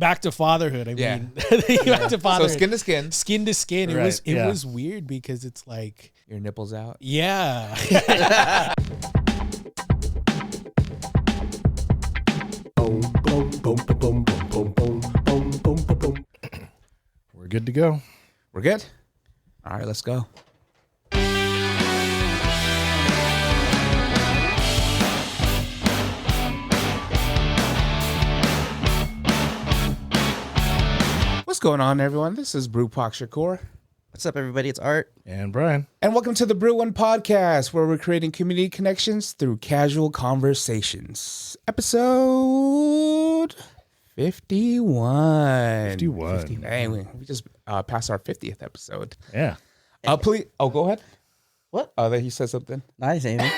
back to fatherhood. I Yeah. mean, back to fatherhood. So skin to skin. Skin to skin. Right, It was weird because it's like, Your nipples out. yeah. We're good to go. We're good? All right, let's go. What's going on, everyone? This is brewpac.shakur. What's up, everybody? It's Art. And Brian. And welcome to the Brewing podcast, where we're creating community connections through casual conversations. Episode 51. 51. Dang, we just passed our 50th episode. Yeah. Please, go ahead. What? Oh, that you said something. Nice, Amy.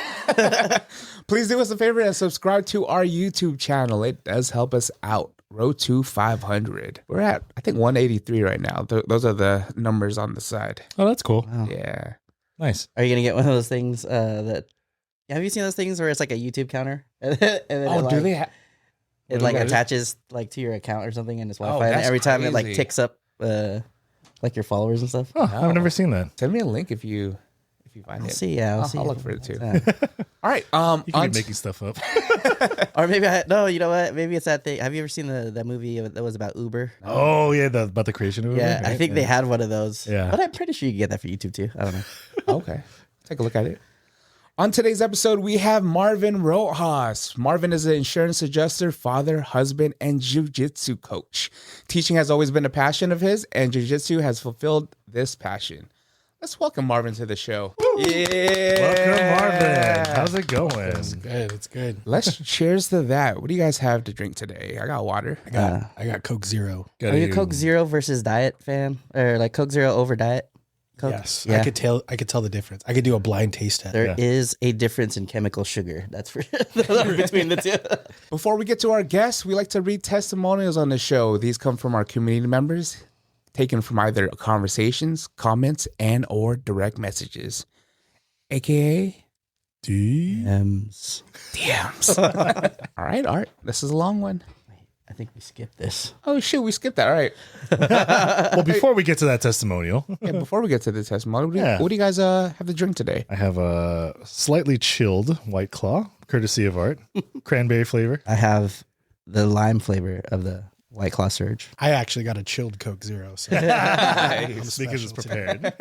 Please do us a favor and subscribe to our YouTube channel. It does help us out. Road to 500. We're at, I think, 183 right now. Those are the numbers on the side. Oh, that's cool. Wow. Yeah. Nice. Are you going to get one of those things that... Have you seen those things where it's like a YouTube counter? and then Do they have... It like attaches like to your account or something and it's Wi-Fi. And that's every time it like crazy. ticks up like your followers and stuff. Oh, I've never seen that. Send me a link if you find I'll it. see. Yeah, I'll look for it too. Yeah. All right. You can be making stuff up. Or maybe you know what? Maybe it's that thing. Have you ever seen that movie that was about Uber? Oh, yeah, about the creation of it. Yeah, right? I think they had one of those. Yeah. But I'm pretty sure you can get that for YouTube too. I don't know. Okay. Take a look at it. On today's episode, we have Marvin Roxas. Marvin is an insurance adjuster, father, husband, and jiu-jitsu coach. Teaching has always been a passion of his, and jiu-jitsu has fulfilled this passion. Let's welcome Marvin to the show. Yeah. Welcome, Marvin. How's it going? It's good. Let's cheers to that. What do you guys have to drink today? I got water. I got Coke Zero. Are you a Coke Zero versus Diet fan? Or like Coke Zero over Diet? Coke? Yes. Yeah. I could tell the difference. I could do a blind taste test. There is a difference in chemical sugar. That's for between the two. Before we get to our guests, we like to read testimonials on the show. These come from our community members, taken from either conversations, comments, and or direct messages, aka DMs. All right, Art, this is a long one. I think we skipped this. Oh, shoot, we skipped that. All right. Well, before we get to that testimonial, Yeah, before we get to the testimony, what do you guys have to drink today? I have a slightly chilled White Claw, courtesy of Art, cranberry flavor. I have the lime flavor of the White Claw Surge. I actually got a chilled Coke Zero. So Because it's prepared.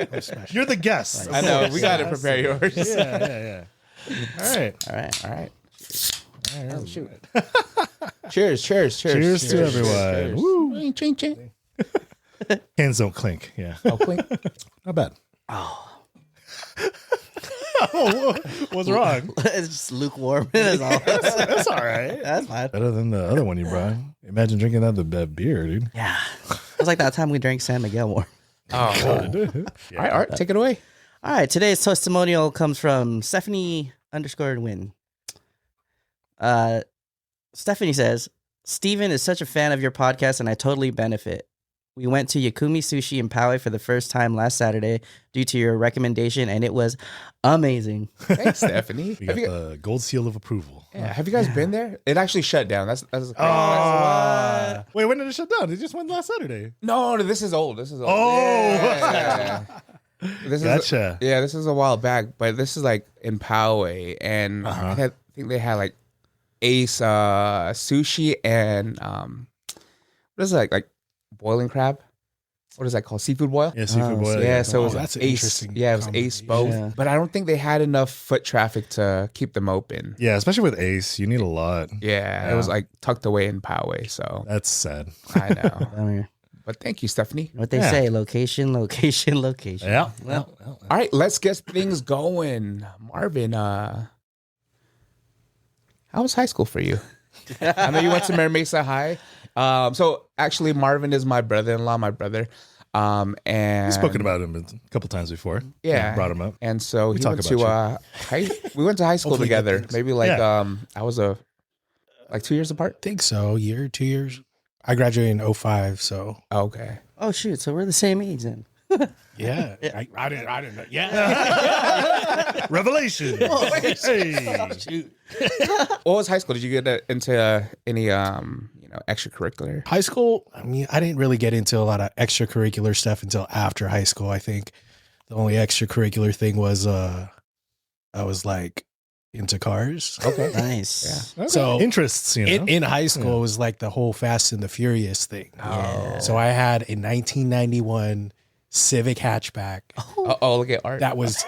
You're the guest. I know, we got to prepare yours. Yeah. All right. All right. Oh, shoot. Cheers. Cheers to everyone. Woo. Ching, ching. Hands don't clink. Yeah. Oh, clink. Not bad. Oh. What's wrong? It's just lukewarm. That's all. That's all right. That's fine. Better than the other one you brought. Imagine drinking that beer, dude. Yeah. It was like that time we drank San Miguel more. Oh. All right, Art, take it away. All right. Today's testimonial comes from Stephanie_Win. Stephanie says, Steven is such a fan of your podcast and I totally benefit. We went to Yakumi Sushi in Poway for the first time last Saturday due to your recommendation and it was amazing. Thanks, Stephanie. We got the gold seal of approval. Yeah, have you guys been there? It actually shut down. That's Wait, when did it shut down? It just went last Saturday. No, this is old. Oh. Yeah. This Gotcha. This is a while back, but this is like in Poway, and I think they had like Ace sushi and what is it like boiling crab? What is that called? Seafood boil? Yeah, seafood boil. Yeah, so it was that's an Ace. interesting Yeah, it was Ace both, Yeah. but I don't think they had enough foot traffic to keep them open. Yeah, especially with Ace, you need a lot. Yeah, it was like tucked away in Poway, so That's sad. I know. Down here. But thank you, Stephanie. What they Yeah. say, location. Yeah. Well, All right, let's get things going. Marvin, how was high school for you? I know you went to Mary Mesa High. So actually, Marvin is my brother-in-law, my brother. And We've spoken about him a couple times before. Yeah. Brought him up. And so he talk went to we went to high school Hopefully good together. things. Maybe like Yeah. I was like 2 years apart. I think so. 2 years. I graduated in 2005, so Okay. oh shoot! So we're the same age then. yeah. I didn't know. Yeah. Revelation. Hey. Shoot. What was high school? Did you get into any extracurricular? High school, I mean, I didn't really get into a lot of extracurricular stuff until after high school. I think the only extracurricular thing was I was like into cars. Okay. Nice. Yeah. So Interests, you know. in high school, it was like the whole Fast and the Furious thing. Oh. So I had a 1991 Civic hatchback Oh, look at Art. that was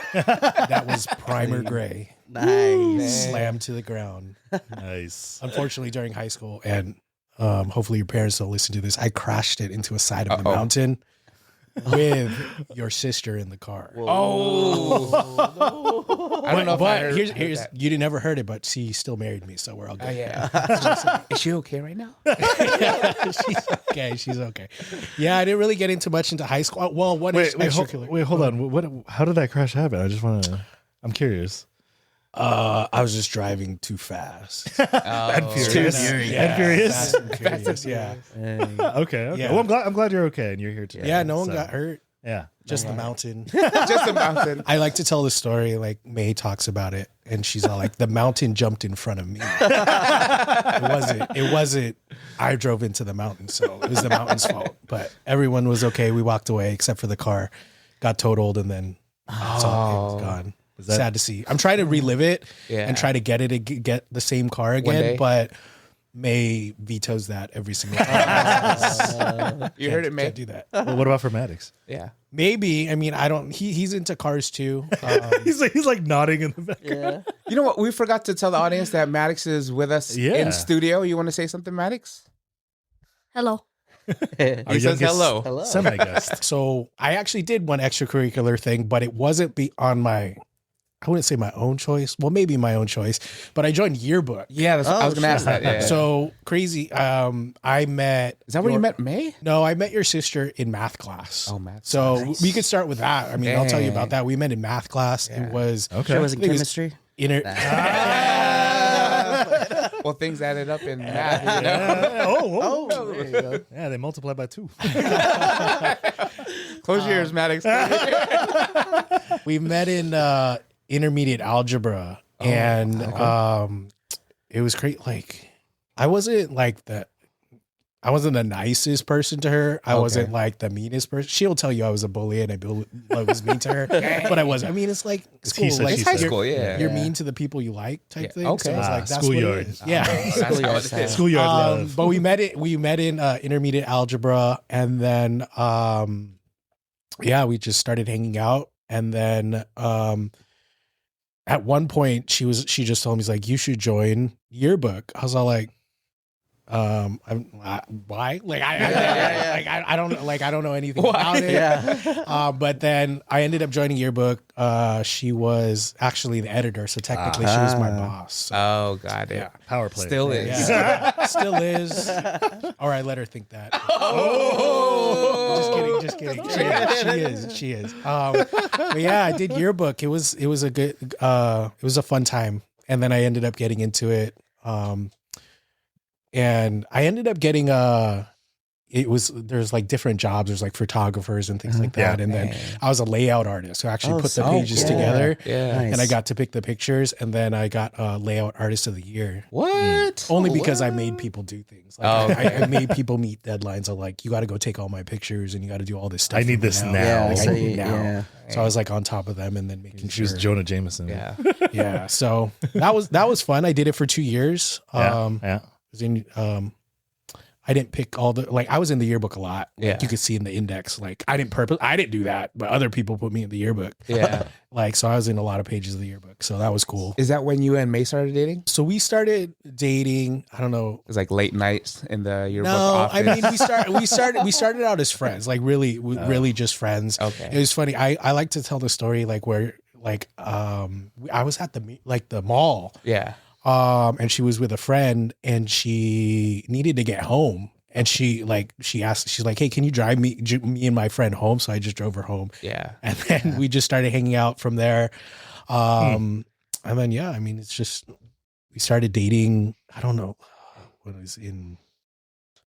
primer gray, Nice. slammed to the ground. Nice. Unfortunately, during high school, and hopefully your parents don't listen to this, I crashed it into a side of the Uh-oh. mountain with your sister in the car. Oh. I don't know if I heard here's that. you never heard it, but she still married me, so we're all good. Oh, yeah. Is she okay right now? She's okay. Yeah, I didn't really get into much into high school. Well, what Wait, extracurricular? hold on. What? How did that crash happen? I just want to. I'm curious. I was just driving too fast. And furious. And furious. Fast and furious. Yeah. Okay. Yeah. Well, I'm glad you're okay and you're here today. Yeah, no one So, got hurt. Yeah. Just the mountain. Just a mountain. I like to tell the story, like May talks about it, and she's all like, the mountain jumped in front of me. It wasn't, I drove into the mountain, so it was the mountain's fault. But everyone was okay. We walked away except for the car. Got totaled, and then it was gone. Sad to see. I'm trying to relive it and try to get the same car day. again, but May vetoes that every single time. You heard it, May. Can't do that. Well, what about for Maddox? Yeah. Maybe. I mean, I don't. He's into cars too. He's like nodding in the back. Yeah. You know what? We forgot to tell the audience that Maddox is with us Yeah. in studio. You want to say something, Maddox? Hello. Our He says youngest hello. Hello. Semi-guest. So I actually did one extracurricular thing, but it wasn't on my. I wouldn't say my own choice. Well, maybe my own choice, but I joined yearbook. Yeah, that's, I was going to ask that. Yeah. So crazy. I met. Is that where you met May? No, I met your sister in math class. Oh, math. So we could start with that. I mean, I'll tell you about Dang. that. We met in math class. Yeah. It was Okay. Sure wasn't I think it was chemistry. Well, things added up in math. You know? Yeah. Oh. There you go. Yeah, they multiply by 2. Close your ears, Maddox. we met in intermediate algebra, and it was great. Like, I wasn't the nicest person to her. I wasn't like the meanest person. She'll tell you I was a bully and I was mean to her, but I wasn't. I mean, it's like school. he said, Like, she It's high said. school, yeah. You're mean to the people you like, type Yeah, thing. okay. So it's like that's Schoolyard. what it is. Yeah. That's how it is. Schoolyard love. But we met in intermediate algebra, and then we just started hanging out, and then at one point she just told me, he's like, you should join yearbook. I was all like, why? Like I don't know anything about it. Yeah. But then I ended up joining yearbook. She was actually the editor, so technically she was my boss. So, Oh, got it. yeah. Power play. Still is. Yeah. Still is. Or I let her think that. Oh. Just kidding. She is. But yeah, I did yearbook. It was a good. It was a fun time, and then I ended up getting into it. And I ended up getting there's like different jobs. There's like photographers and things like that. Yeah. And then I was a layout artist who actually put the so pages cool. together. Yeah. Nice. And I got to pick the pictures, and then I got layout artist of the year. What? Only because I made people do things. Like Oh, okay. I made people meet deadlines of like, you got to go take all my pictures and you got to do all this stuff. I need for me this now. Yeah. Like, So I need you, now. yeah. So I was like on top of them and then making She sure. was Jonah Jameson. Yeah. Yeah. So that was fun. I did it for 2 years. Yeah. Was in, I didn't pick all the, like, I was in the yearbook a lot. Like, Yeah. you could see in the index, like I didn't do that, but other people put me in the yearbook. Yeah. Like, so I was in a lot of pages of the yearbook. So that was cool. Is that when you and May started dating? So we started dating, I don't know. It was like late nights in the yearbook No, office. I mean we started out as friends, like really just friends. Okay. It was funny. I like to tell the story like where like I was at the mall, Yeah. and she was with a friend and she needed to get home, and she's like, hey, can you drive me and my friend home? So I just drove her home, Yeah. and then we just started hanging out from there. And then I mean it's just we started dating. I don't know what it was in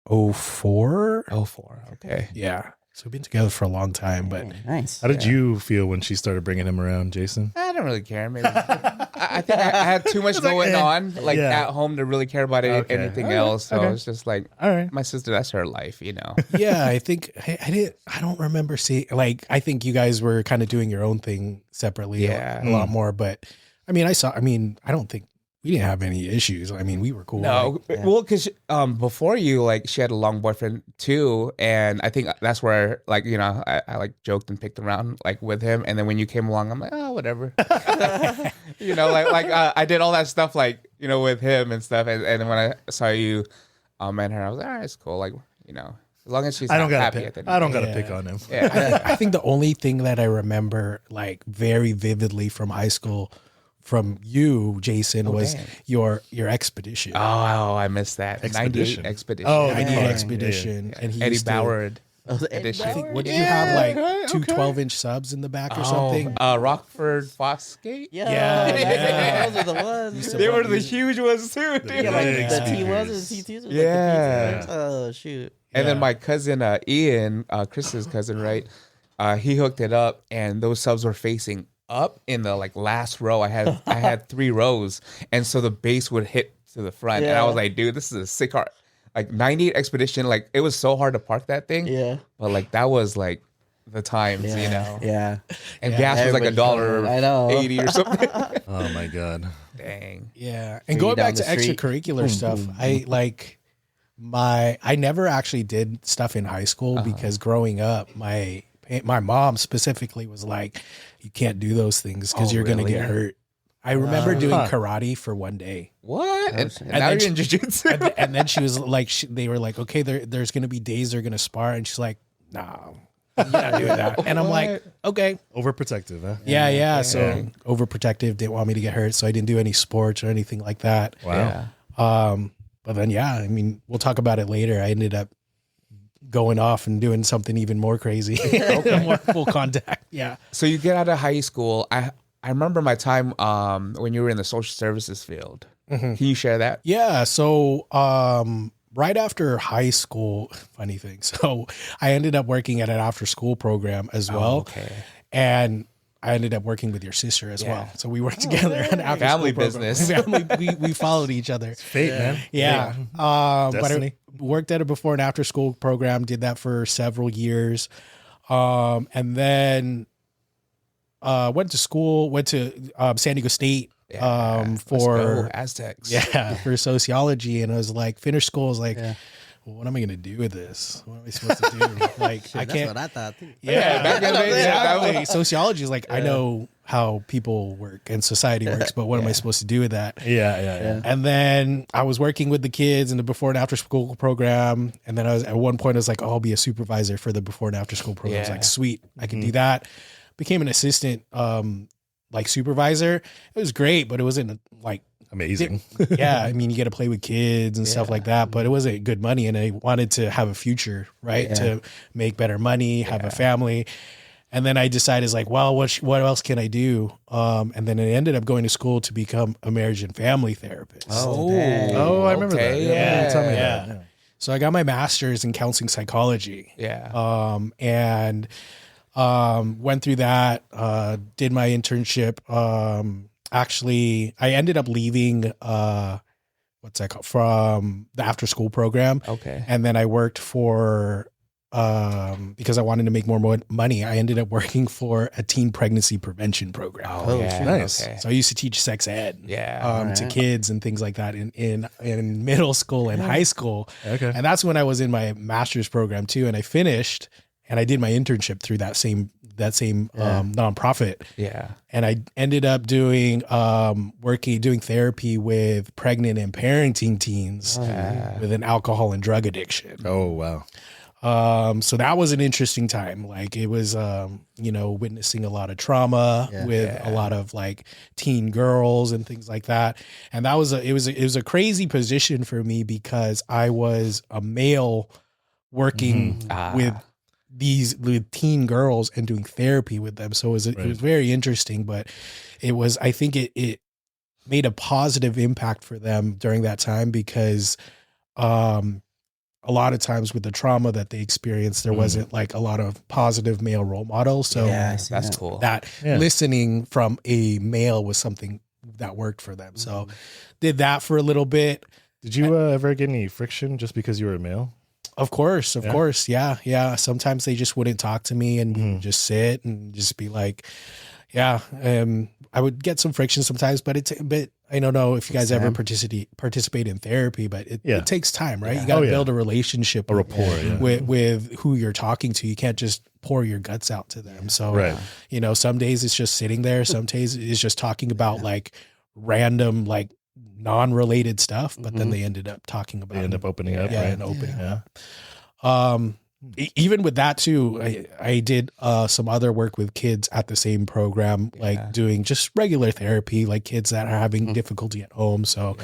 04. 04. Okay. Yeah. So we've been together for a long time, but Nice. How did you feel when she started bringing him around, Jason? I don't really care. Maybe I think I had too much going on, like at home, to really care about anything else. So it's just like, All right. my sister, that's her life, you know. yeah, I think I don't remember seeing, like, I think you guys were kind of doing your own thing separately a lot more, but I don't think we didn't have any issues. I mean, we were cool. No, well, because before you, like, she had a long boyfriend too, and I think that's where, like, you know, I like joked and picked around like with him, and then when you came along, I'm like, oh, whatever, you know, like I did all that stuff, like, you know, with him and stuff, and then when I saw you and her, I was like, all right, it's cool, like, you know, as long as she's happy at the end. I don't gotta pick on him. Yeah. I think the only thing that I remember like very vividly from high school from you, Jason, was your expedition. Oh, I missed that. Expedition. 98 expedition. Oh, Yeah. 98 expedition. And he Eddie used to- Bauer Eddie edition. I think, what did Yeah, you have, like okay, two okay. 12-inch subs in the back or something? Rockford Fosgate. Yeah. Those are the ones. They were the huge ones too, dude. Yeah, like big the speakers. T1s and T2s. Like Yeah. the oh, shoot. And then my cousin Ian, Chris's cousin, right? He hooked it up, and those subs were facing up in the like last row. I had 3 rows, and so the bass would hit to the front, and I was like, dude, this is a sick art. Like 98 expedition, like it was so hard to park that thing. Yeah. But like that was like the times, you know. Yeah. And gas was like Everybody's I know. $1.80 or something. Oh my god. Dang. Yeah. And you going down back to the street. extracurricular stuff, I never actually did stuff in high school because growing up, my mom specifically was like, you can't do those things because you're going to get hurt. I remember doing karate for one day. What? And now then you're in jiu-jitsu? And then she was like, they were like, okay, there's going to be days they're going to spar. And she's like, no, you're not doing that. And I'm like, okay. Overprotective, huh? Yeah. So overprotective, didn't want me to get hurt. So I didn't do any sports or anything like that. Wow. But then, I mean, we'll talk about it later. I ended up going off and doing something even more crazy. More full contact. Yeah. So you get out of high school. I remember my time when you were in the social services field. Can you share that? Yeah. So right after high school, funny thing. So I ended up working at an after school program as well. Okay. And I ended up working with your sister as well. So we worked together at an after Family school program. business. we followed each other. Fate, man. Yeah. But Destiny. I worked at a before and after school program, did that for several years. And then went to San Diego State for Aztecs. for sociology. And I was like, finished school, I was like, well, what am I going to do with this? What am I supposed to do? Like, I That's can't. what I thought too. Yeah, back in the day, Exactly. Sociology is like, I know how people work and society works, but what am I supposed to do with that? Yeah. And then I was working with the kids in the before and after school program. And then at one point I was like, oh, I'll be a supervisor for the before and after school program. I was like, sweet, I can do that. Became an assistant, like supervisor. It was great, but it wasn't like Amazing. I mean, you get to play with kids and stuff like that, but it wasn't good money. And I wanted to have a future, right? To make better money, have a family. And then I decided, like, well, what else can I do? And then I ended up going to school to become a marriage and family therapist. I remember that. Yeah. Tell me that. Yeah. So I got my master's in counseling psychology. And went through that, did my internship. Actually, I ended up leaving, what's that called? From the after school program. Okay. And then I worked for, because I wanted to make more money, I ended up working for a teen pregnancy prevention program. Oh, yeah. Nice. Okay. So I used to teach sex ed to kids and things like that in middle school and high school. Okay. And that's when I was in my master's program too. And I finished and I did my internship through that same nonprofit. Yeah. And I ended up doing therapy with pregnant and parenting teens with an alcohol and drug addiction. Oh, wow. So that was an interesting time. Like it was, witnessing a lot of trauma with a lot of like teen girls and things like that. And it was a crazy position for me because I was a male working with teen girls and doing therapy with them. So it was very interesting, but I think it made a positive impact for them during that time because, a lot of times with the trauma that they experienced, there wasn't like a lot of positive male role models. So That's cool. that listening from a male was something that worked for them. So did that for a little bit. Did you ever get any friction just because you were a male? Of course. Yeah. Sometimes they just wouldn't talk to me and just sit and just be like, I would get some friction sometimes, but I don't know if you guys ever participate in therapy, but it takes time, right? You got to build a relationship, a rapport with who you're talking to. You can't just pour your guts out to them. So, you know, some days it's just sitting there. Some days it's just talking about like random, like non-related stuff, but then they ended up talking about, they end up opening up, and opening up. Even with that too, I did some other work with kids at the same program, like doing just regular therapy, like kids that are having difficulty at home. So,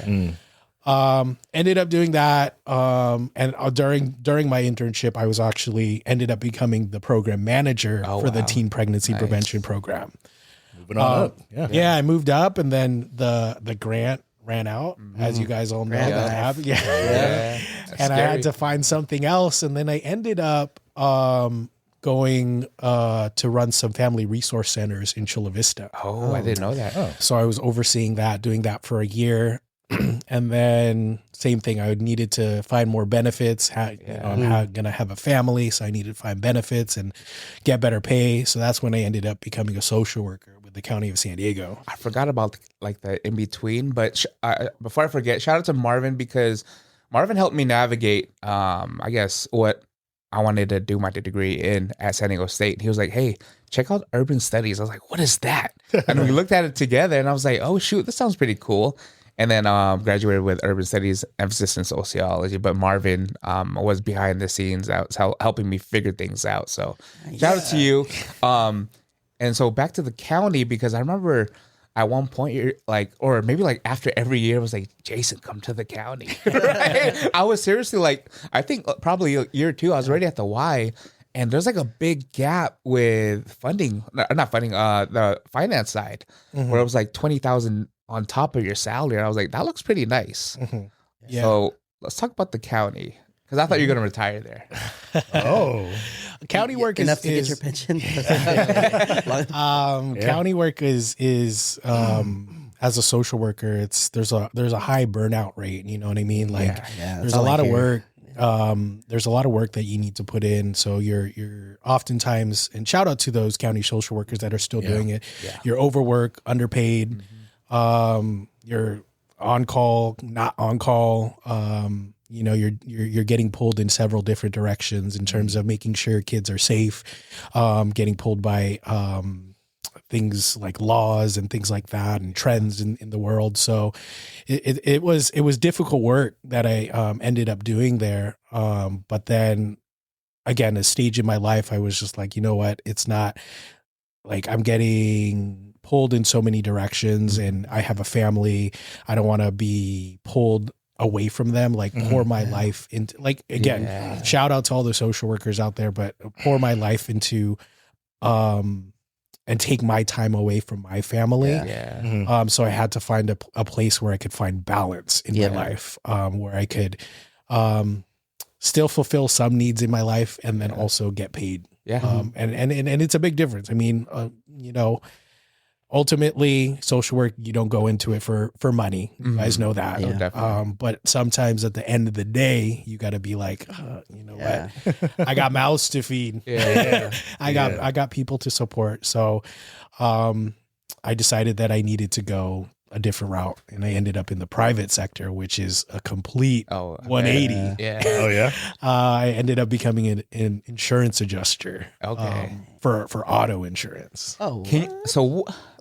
ended up doing that. And during my internship, I was actually ended up becoming the program manager for the teen pregnancy prevention program. Moving on up. I moved up, and then the grant ran out, as you guys all know. That happened. And I had to find something else, and then I ended up going to run some family resource centers in Chula Vista. I didn't know that. So I was overseeing that, doing that for a year. And then same thing, I needed to find more benefits. I'm going to have a family, so I needed to find benefits and get better pay. So that's when I ended up becoming a social worker with the County of San Diego. I forgot about like the in between, but before I forget, shout out to Marvin, because Marvin helped me navigate, I guess, what I wanted to do my degree in at San Diego State. He was like, hey, check out urban studies. I was like, what is that? And we looked at it together, and I was like, oh, shoot, this sounds pretty cool. And then graduated with urban studies, emphasis in sociology. But Marvin was behind the scenes, helping me figure things out. So shout out to you. And so back to the county, because I remember at one point, you're like, or maybe like after every year, it was like, Jason, come to the county. Right? I was seriously like, I think probably a year or two, I was already at the Y. And there's like a big gap with funding, not funding, the finance side, where it was like $20,000 on top of your salary. And I was like, that looks pretty nice. So let's talk about the county, because I thought you were going to retire there. County work enough is to get your pension. County work is as a social worker, there's a high burnout rate. You know what I mean? Like there's a lot of work. There's a lot of work that you need to put in. So you're oftentimes, and shout out to those county social workers that are still doing it. You're overworked, underpaid. You're on call, not on call. You know, you're getting pulled in several different directions in terms of making sure kids are safe, getting pulled by things like laws and things like that, and trends in the world. So it was difficult work that I ended up doing there. But then again, a stage in my life, I was just like, you know what? It's not like I'm getting pulled in so many directions, and I have a family. I don't want to be pulled away from them, like pour my life into, like, again, shout out to all the social workers out there, but pour my life into, and take my time away from my family. So I had to find a place where I could find balance in my life, where I could, still fulfill some needs in my life and then also get paid. And it's a big difference. I mean, you know, ultimately, social work, you don't go into it for money. You guys know that. But sometimes at the end of the day, you got to be like, you know what? I got mouths to feed. I got people to support. So I decided that I needed to go a different route, and I ended up in the private sector, which is a complete 180. I ended up becoming an insurance adjuster. For auto insurance.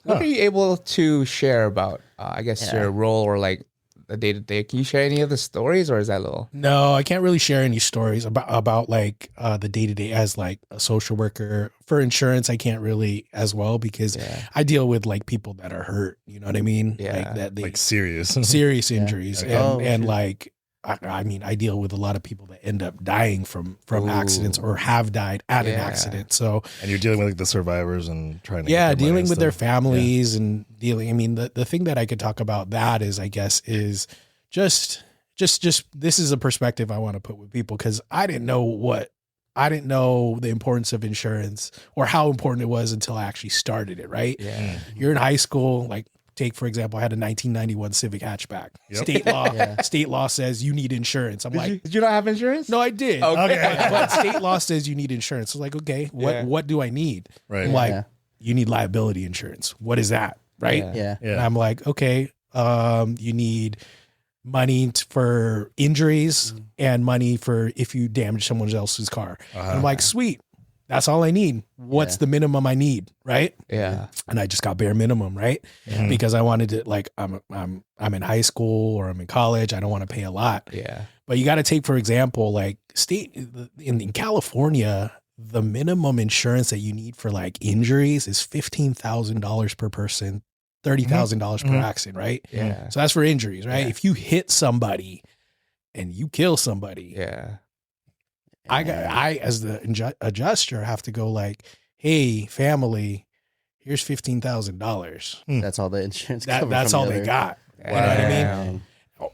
What are you able to share about, I guess, your role, or like the day to day? Can you share any of the stories, or is that a little? No, I can't really share any stories about like the day to day as like a social worker. For insurance, I can't really as well, because I deal with like people that are hurt. You know what I mean? Like that, like serious injuries, and like. I mean, I deal with a lot of people that end up dying from accidents or have died at an accident. So, and you're dealing with like the survivors and trying to dealing with their families and dealing. I mean, the thing that I could talk about that is, I guess, is just just this is a perspective I want to put with people, because I didn't know the importance of insurance or how important it was until I actually started it, right? Yeah. You're in high school, like take, for example, I had a 1991 Civic hatchback. Yep. State law says you need insurance. I'm like, Did you not have insurance? no, I did. Okay. But state law says you need insurance. I was like, okay, what do I need? Right. I'm like, Yeah. you need liability insurance. What is that? Right. Yeah. And I'm like, okay, you need money for injuries and money for if you damage someone else's car. And I'm like, sweet. That's all I need. What's the minimum I need? Right. Yeah. And I just got bare minimum, right? Because I wanted to, like, I'm in high school or I'm in college. I don't want to pay a lot. Yeah. But you got to take, for example, like in California, the minimum insurance that you need for like injuries is $15,000 per person, $30,000 per accident, right? Yeah. So that's for injuries, right? Yeah. If you hit somebody and you kill somebody, Yeah. I as the adjuster have to go like, hey, family, here's $15,000. That's all the insurance. covered That's from all the they other- got. Wow. You know what I mean? Dang.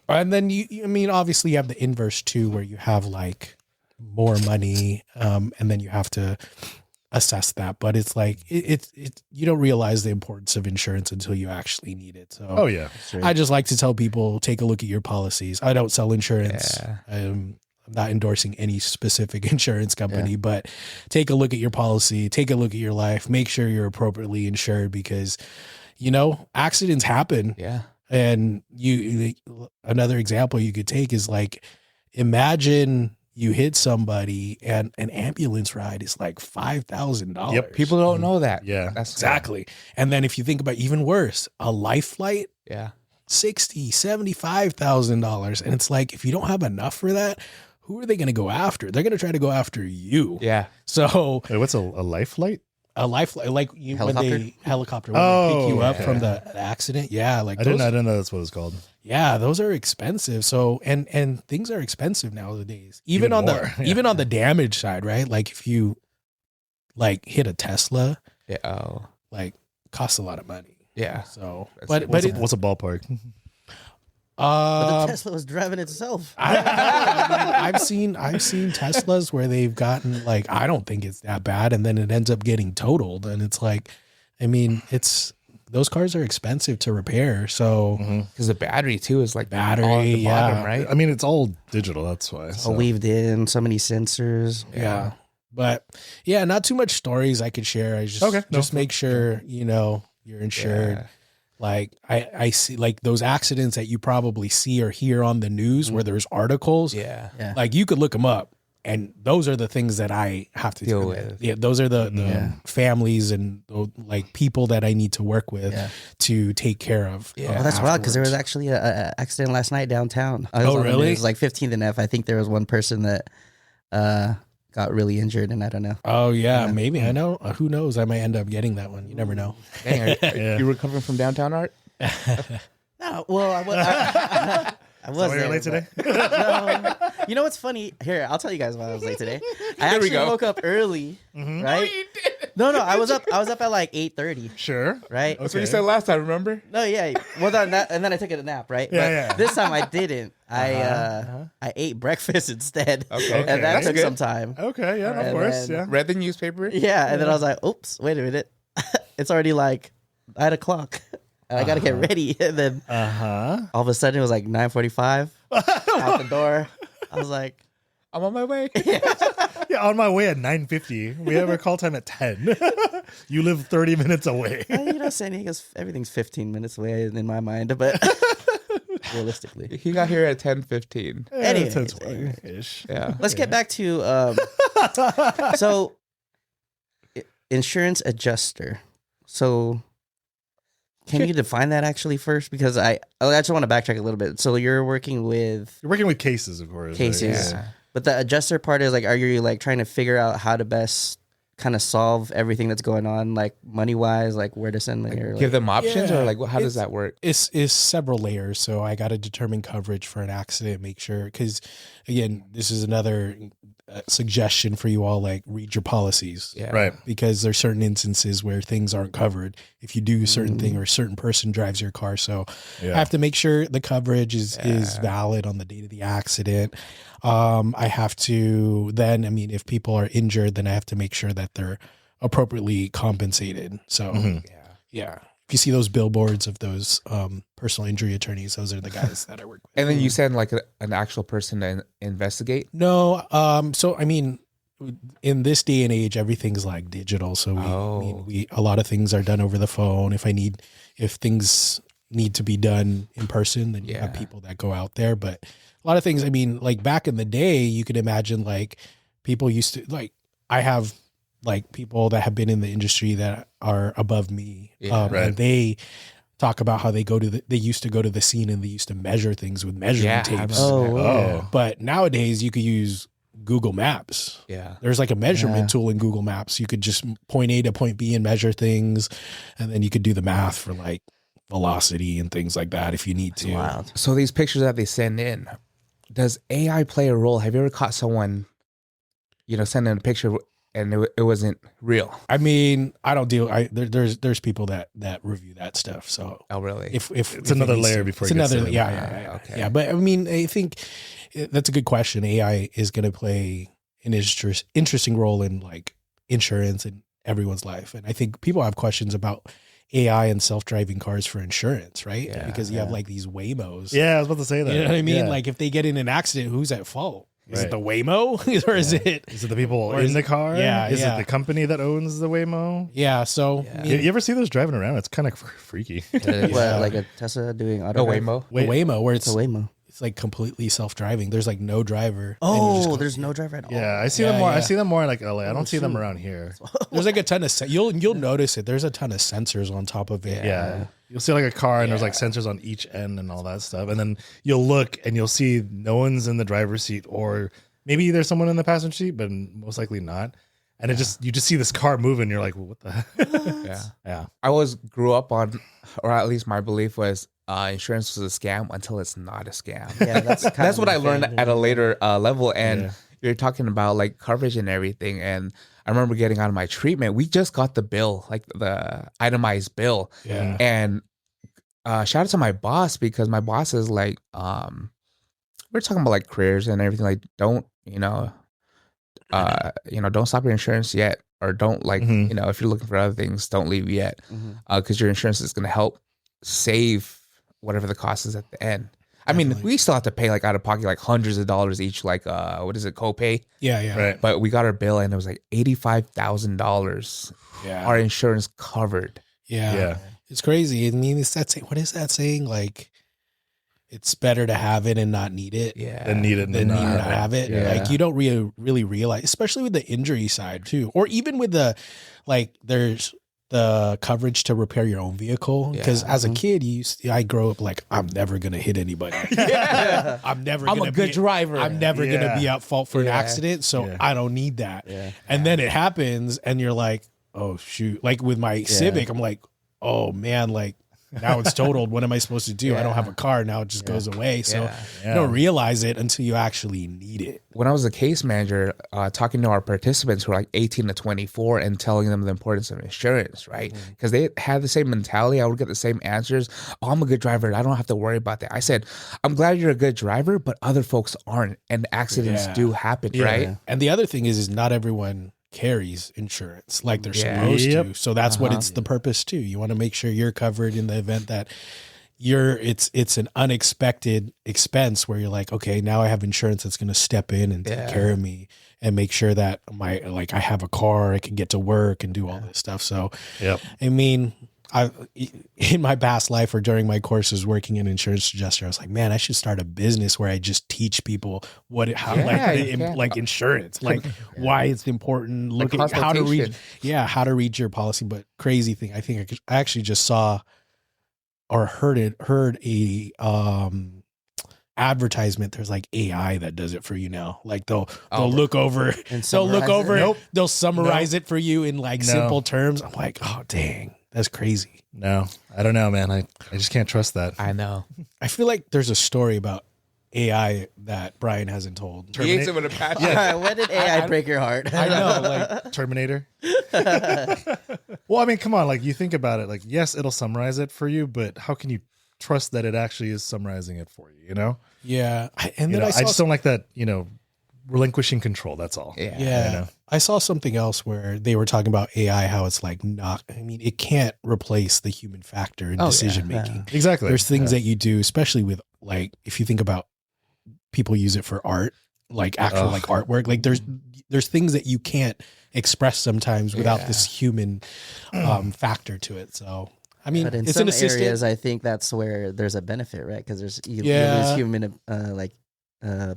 And then I mean, obviously you have the inverse too, where you have like more money, and then you have to assess that. But it's like it you don't realize the importance of insurance until you actually need it. So Oh yeah. I just like to tell people, take a look at your policies. I don't sell insurance. Yeah. I'm not endorsing any specific insurance company, but take a look at your policy, take a look at your life, make sure you're appropriately insured, because accidents happen. Yeah. And another example you could take is like, imagine you hit somebody and an ambulance ride is like $5,000. Yep. People don't know that. Yeah. That's Exactly. And then if you think about even worse, a life flight, Yeah. $60,000, $75,000. And it's like, if you don't have enough for that, who are they going to go after? They're going to try to go after you. Yeah. So Wait, what's a life light? a life flight, like when they Helicopter? when they pick Oh, you up okay. from the accident. Yeah. Like I didn't know that's what it's called. yeah, those are expensive. So and things are expensive nowadays. Even on more, yeah. even on the damage side, right? Like if you like hit a Tesla, Yeah. Oh. like costs a lot of money. Yeah. So That's- but What's a ballpark? But the Tesla was driving itself. I've seen Teslas where they've gotten like, I don't think it's that bad, and then it ends up getting totaled, and it's like, I mean, those cars are expensive to repair. So Because the battery too is like Battery, all at the bottom, yeah. right? I mean, it's all digital. That's why. All So. weaved in, so many sensors. yeah. But yeah, not too much stories I could share. I just Okay. just make sure you're insured. Yeah. Like I see like those accidents that you probably see or hear on the news where there's articles. Yeah. Yeah. Like you could look them up, and those are the things that I have to Deal do. with. Yeah, those are the Yeah. families and like people that I need to work with Yeah. to take care of. Yeah. Oh, that's wild, because there was afterwards. actually a accident last night downtown. I was Oh, on the really? news, like 15th and F. I think there was one person that got really injured, and I don't know. Oh yeah, Yeah. maybe I know. Who knows? I might end up getting that one. You never know. Dang, are Yeah. you recovering from downtown art? No, well, I was So you're there, late today? but- No. You know what's funny? Here, I'll tell you guys why I was late today. I There we actually go. woke up early, Mm-hmm. right? No, I was up at like 8:30, Sure. right? That's what you said last time, remember? No, yeah. Well, then and then I took a nap, right? Yeah, But yeah. This time I didn't. I ate breakfast instead, Okay. and that That's took good. some time. Okay. Yeah. Of And course. then- Yeah. Read the newspaper? Yeah, and then I was like, "Oops, wait a minute! It's already like 9 o'clock, and I got to get ready." And then all of a sudden, it was like 9:45 out the door. I was like, I'm on my way. Yeah. On my way at 9:50. We have our call time at 10. You live 30 minutes away. San Diego's everything's 15 minutes away in my mind, but realistically, He got here at 10:15. Anyways, 10:20-ish. Yeah. let's get back to so insurance adjuster. So can you define that actually first? Because I just want to backtrack a little bit. So you're working with You're working with cases, of course. right? cases, Yeah. but the adjuster part is like, are you like trying to figure out how to best kind of solve everything that's going on, like money wise, like where to send money, or Give them options, Yeah. or like how does It's- that work? It's several layers. So I got to determine coverage for an accident, make sure, because again, this is another a suggestion for you all, like read your policies. Yeah. Right. Because there's certain instances where things aren't covered if you do a certain thing or a certain person drives your car. So Yeah. I have to make sure the coverage is valid on the date of the accident. I have to then, I mean, if people are injured, then I have to make sure that they're appropriately compensated. So yeah. If you see those billboards of those personal injury attorneys, those are the guys that I work with. And then you send like an actual person to investigate. No, so I mean, in this day and age, everything's like digital. So we a lot of things are done over the phone. If things need to be done in person, then you have people that go out there. But a lot of things, I mean, like back in the day, you could imagine like people used to like, I have like people that have been in the industry that are above me. And they talk about how they used to go to the scene and they used to measure things with measuring tapes. But nowadays you could use Google Maps. Yeah. There's like a measurement tool in Google Maps. You could just point A to point B and measure things. And then you could do the math for like velocity and things like that if you need to. Wild. So these pictures that they send in, does AI play a role? Have you ever caught someone, sending a picture and it wasn't real? I mean, I don't deal. There's people that review that stuff. So really? If It's another layer before it's it gets another to yeah. Okay. Yeah, but I mean, I think that's a good question. AI is going to play an interesting role in like insurance in everyone's life, and I think people have questions about AI and self-driving cars for insurance, right? Yeah, because you have like these Waymos. Yeah, I was about to say that. You know what I mean? Yeah. Like if they get in an accident, who's at fault? Is it Right. the Waymo or is it? Is it the people Or in is the it- car? Yeah, Is yeah. it the company that owns the Waymo? Yeah. So I mean, You ever see those driving around? It's kind of freaky. What, like a Tesla doing auto? No drive? Waymo. the Waymo where It's a Waymo. it's like completely self-driving. There's like no driver. and you just Oh, go- there's no driver at all. Yeah, I see Yeah, them more. yeah. I see them more in like LA. I don't see them around here. There's like a ton of you'll notice it. There's a ton of sensors on top of it. Yeah. You'll see like a car and there's like sensors on each end and all that stuff. And then you'll look and you'll see no one's in the driver's seat, or maybe there's someone in the passenger seat, but most likely not. And you just see this car moving. You're like, well, what the heck? Yeah. Yeah. I always grew up on, or at least my belief was, insurance was a scam until it's not a scam. Yeah, that's kind That's of what I the learned thing. at a later level. And Yeah. you're talking about like coverage and everything. And I remember getting out of my treatment. We just got the bill, like the itemized bill. Yeah. And shout out to my boss, because my boss is like, we're talking about like careers and everything. Like, don't stop your insurance yet, or don't like, Mhm. if you're looking for other things, don't leave yet, because your insurance is going to help save whatever the cost is at the end. I mean, Definitely. we still have to pay like out of pocket like hundreds of dollars each, like what is it, copay? Yeah. Right. But we got our bill and it was like $85,000. Yeah. Our insurance covered. Yeah. Yeah. It's crazy. I mean, it's that saying. What is that saying? Like, it's better to have it and not need it. Yeah. Then need it. Than Then need not to have it. Yeah. Like you don't really realize, especially with the injury side too, or even with the, like, there's the coverage to repair your own vehicle. Because as a kid, I grow up like, I'm never gonna hit anybody. Yeah. I'm I'm a good driver. I'm never gonna Yeah. be at fault for an Yeah. accident, so Yeah. I don't need that. Yeah. And then it happens, and you're like, oh shoot! Like with my Civic, I'm like, oh man, like now it's totaled. What am I supposed to do? I don't have a car now; it just goes away. So Yeah. you don't realize it until you actually need it. When I was a case manager, talking to our participants who are like 18 to 24 and telling them the importance of insurance, right? Because they had the same mentality. I would get the same answers. Oh, I'm a good driver. I don't have to worry about that. I said, I'm glad you're a good driver, but other folks aren't. And accidents Yeah. do happen, right? And the other thing is not everyone carries insurance like they're Yeah. supposed Yep. to. So that's what it's the purpose too. You want to make sure you're covered in the event that it's an unexpected expense where you're like, okay, now I have insurance that's going to step in and take care of me and make sure that I have a car, I can get to work and do all this stuff. So, Yep. I mean, in my past life or during my courses working in insurance adjuster, I was like, man, I should start a business where I just teach people you can. like insurance, like why it's important, Like look at how to read, consultation. how to read your policy. But crazy thing, I think I actually just saw or heard a advertisement. There's like AI that does it for you now. Like they'll look over, And they'll look summarize over, it? Nope. they'll summarize it for you in like No. simple terms. I'm like, oh dang, that's crazy. No, I don't know, man. I just can't trust that. I know. I feel like there's a story about AI that Brian hasn't told. He hates it with a passion. All right, when did AI break your heart? I know, like, Terminator. Well, I mean, come on. Like, you think about it. Like, yes, it'll summarize it for you, but how can you trust that it actually is summarizing it for you? You know? yeah. And You then know, I I saw just don't like that. Relinquishing control. That's all. Yeah. Yeah. You know? I saw something else where they were talking about AI, how it's like not, I mean, it can't replace the human factor in decision making. Exactly. There's things that you do, especially with like, if you think about people use it for art, like actual like artwork, like there's things that you can't express sometimes without this human factor to it. So, I mean, But in it's some an assistant. areas, I think that's where there's a benefit, right? Because you Yeah. lose human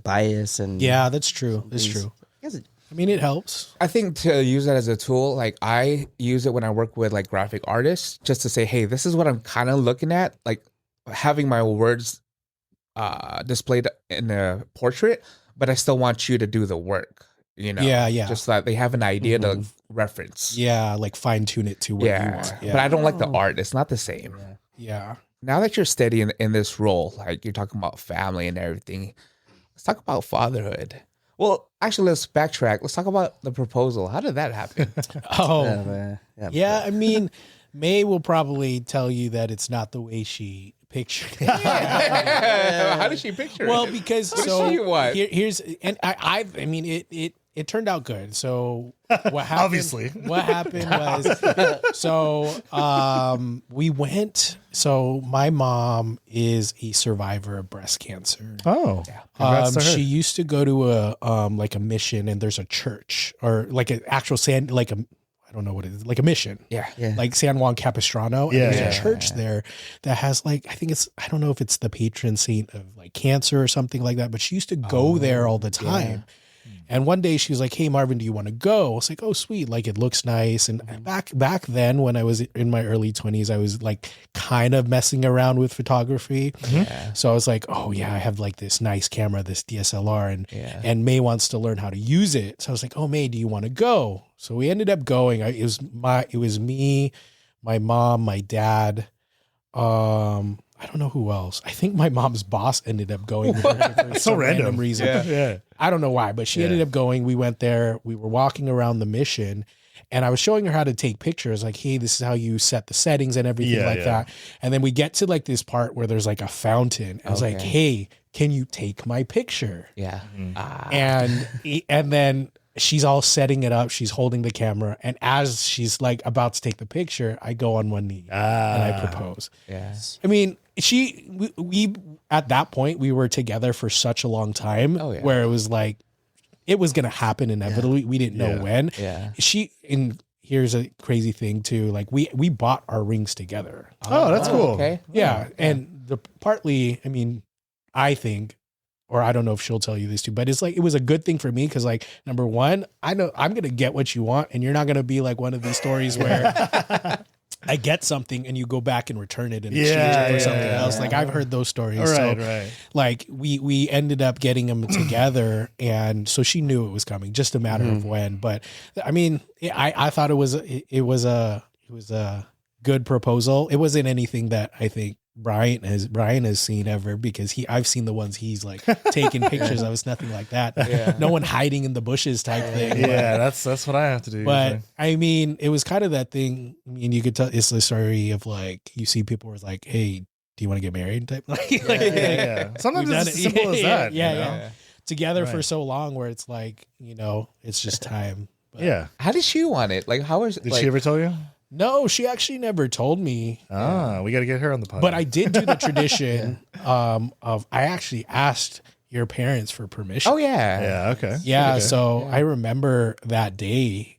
bias and Yeah, that's true. That's things. true. I guess it- I mean, it helps. I think to use that as a tool, like I use it when I work with like graphic artists, just to say, hey, this is what I'm kind of looking at, like having my words displayed in a portrait, but I still want you to do the work, you know? Yeah, yeah. Just that they have an idea to reference. Yeah, like fine tune it to what you want. But I don't like the art. It's not the same. Yeah. Now that you're steady in this role, like you're talking about family and everything, let's talk about fatherhood. Well, actually, let's backtrack. Let's talk about the proposal. How did that happen? Oh, yeah. I mean, May will probably tell you that it's not the way she pictured it. How did she picture Well, it? because What so does she want? here's and I mean it turned out good. So what happened? Obviously. What happened was we went. So my mom is a survivor of breast cancer. Oh, congrats to her. She used to go to a like a mission, and there's a church or like an actual I don't know what it is, like a mission. Yeah. Like San Juan Capistrano. And Yeah, there's a church there that has like, I don't know if it's the patron saint of like cancer or something like that, but she used to go there all the time. And one day she was like, hey, Marvin, do you want to go? I was like, oh, sweet. Like, it looks nice. And back then when I was in my early 20s, I was like kind of messing around with photography. So I was like, oh yeah, I have like this nice camera, this DSLR, and May wants to learn how to use it. So I was like, oh, May, do you want to go? So we ended up going. It was me, my mom, my dad, I don't know who else. I think my mom's boss ended up going there for some random reason. Yeah. I don't know why, but she ended up going. We went there. We were walking around the mission, and I was showing her how to take pictures. Like, hey, this is how you set the settings and everything that. And then we get to like this part where there's like a fountain. I was like, hey, can you take my picture? Yeah. And then she's all setting it up. She's holding the camera. And as she's like about to take the picture, I go on one knee and I propose. Yeah. I mean, we at that point, we were together for such a long time where it was like, it was going to happen inevitably. We didn't know when. Yeah. And here's a crazy thing too. Like we bought our rings together. Oh, that's cool. Okay. Yeah. And partly, I mean, I think, or I don't know if she'll tell you this too, but it's like, it was a good thing for me. Cause like, number one, I know I'm going to get what you want, and you're not going to be like one of these stories where I get something and you go back and return it and exchange it for something else. Like I've heard those stories. Right. Like we ended up getting them together, and so she knew it was coming, just a matter of when. But I mean, I thought it was a good proposal. It wasn't anything that I think Brian has seen ever, because I've seen the ones he's like taking pictures of. It's nothing like that. No one hiding in the bushes type thing. Yeah, that's what I have to do. But usually. I mean, it was kind of that thing. I mean, you could tell it's the story of like, you see people were like, hey, do you want to get married type? Yeah. Sometimes we've it's done as simple as that. Yeah, you know? yeah. Together for so long, where it's like, it's just time. But Yeah. How did she want it? Like, how was Did she ever tell you? no, she actually never told me. We got to get her on the podcast. But I did do the tradition of I actually asked your parents for permission. Oh yeah. Yeah. Okay. Yeah, Okay. so I remember that day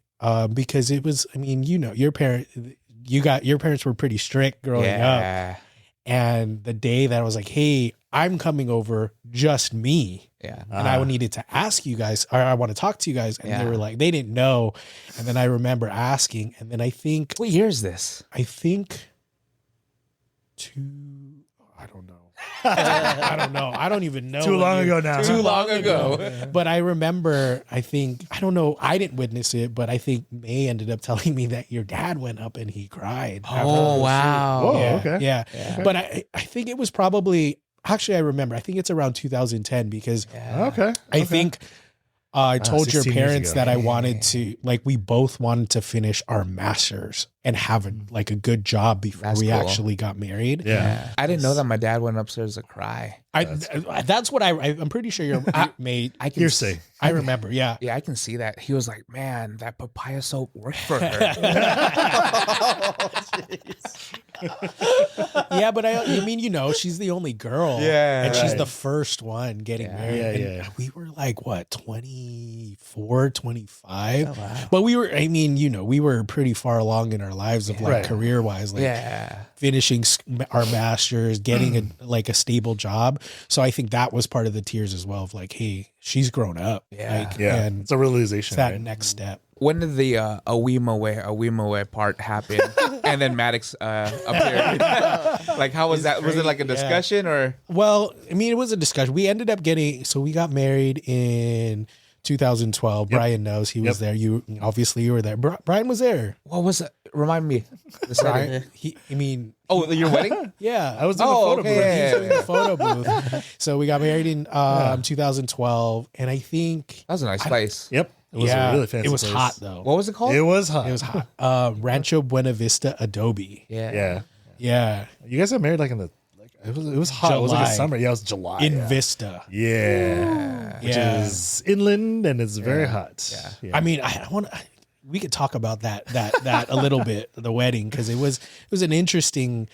because it was, I mean, your parents were pretty strict growing up. And the day that I was like, hey, I'm coming over, just me. Yeah. And I needed to ask you guys, or I want to talk to you guys. And they were like, they didn't know. And then I remember asking. And then I think What year is this? I don't know. I don't know. I don't even know. Too long ago now. Too long ago. But I remember, I don't know, I didn't witness it, but I think May ended up telling me that your dad went up and he cried. Oh wow. Whoa, Yeah, okay. yeah. But I think it was probably, actually, I remember. I think it's around 2010 because Okay. I think I told your 16 years parents ago. that I wanted to, like, we both wanted to finish our masters and have a good job before That's we cool. actually got married. Yeah. I didn't know that my dad went upstairs to cry. That's what I'm pretty sure your mate. I can Hearsay. I remember. Yeah. Yeah, I can see that. He was like, man, that papaya soap worked for her. Yeah, but I mean, she's the only girl. Yeah, and she's right. the first one getting married. Yeah, and yeah. we were like, what, 24, 25? Oh, wow. But we were, I mean, we were pretty far along in our lives of like Right. career wise, like finishing our masters, getting a stable job. So I think that was part of the tears as well of like, hey, she's grown up. Yeah. And It's a realization. it's that right? next step. When did the Awimowe part happen? And then Maddox appeared. Like, how was that? Was it like a discussion or? Well, I mean, it was a discussion. We ended up we got married in 2012. Yep. Brian knows he was there. You were there. Brian was there. What was it? Remind me. The setting. Brian, Oh, your wedding? yeah. I was in the photo okay, booth. yeah, He was in the photo booth. So we got married in 2012, and I think That was a nice place. Yep. It was a really fancy it was place. hot though. What was it called? It was hot. It was hot. Rancho Buena Vista Adobe. Yeah. Yeah, You guys got married like in the it was hot. It was like July. a summer. Yeah, it was July. in yeah. Vista. Yeah. Which Yeah. is inland and it's very hot. Yeah. I mean, I want to. We could talk about that a little bit, the wedding, because it was an interesting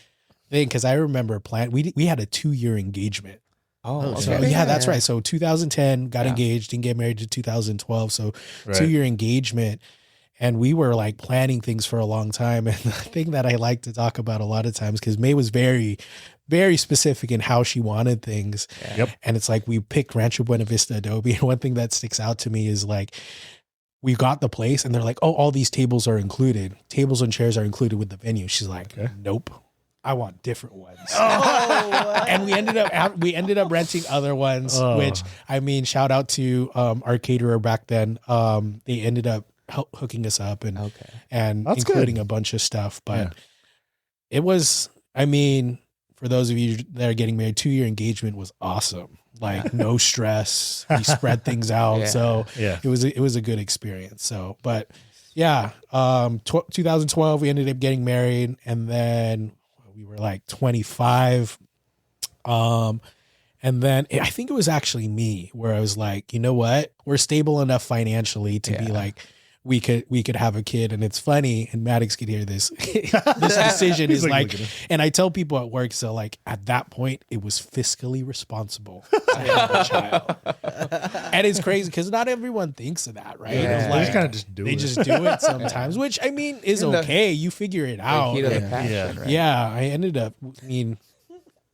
thing. Because I remember we had a 2-year engagement. Oh, So okay. yeah, that's right. So 2010 got engaged, didn't get married to 2012. So Right. 2-year engagement, and we were like planning things for a long time. And the thing that I like to talk about a lot of times, because May was very, very specific in how she wanted things. Yep. And it's like we picked Rancho Buena Vista Adobe. And one thing that sticks out to me is like we got the place, and they're like, "Oh, all these tables are included. Tables and chairs are included with the venue." She's like, "Nope. I want different ones." And we ended up renting other ones, which I mean, shout out to our caterer back then. They ended up hooking us up and That's including good. a bunch of stuff. But it was, I mean, for those of you that are getting married, 2-year engagement was awesome. Like no stress. We spread things out. Yeah. So Yeah. it was a good experience. So, but yeah, 2012 we ended up getting married, and then we were like 25. And then I think it was actually me where I was like, you know what? We're stable enough financially to be like, we could have a kid. And it's funny, and Maddox could hear this. This decision is like, looking at and I tell people at work, so like at that point, it was fiscally responsible to have a child. And it's crazy because not everyone thinks of that, right? Yeah. Of They like, just kind of just do they it. just do it sometimes, which I mean is In the- okay. You figure it out. Heat of the And passion, Yeah. right? yeah, I ended up, I mean,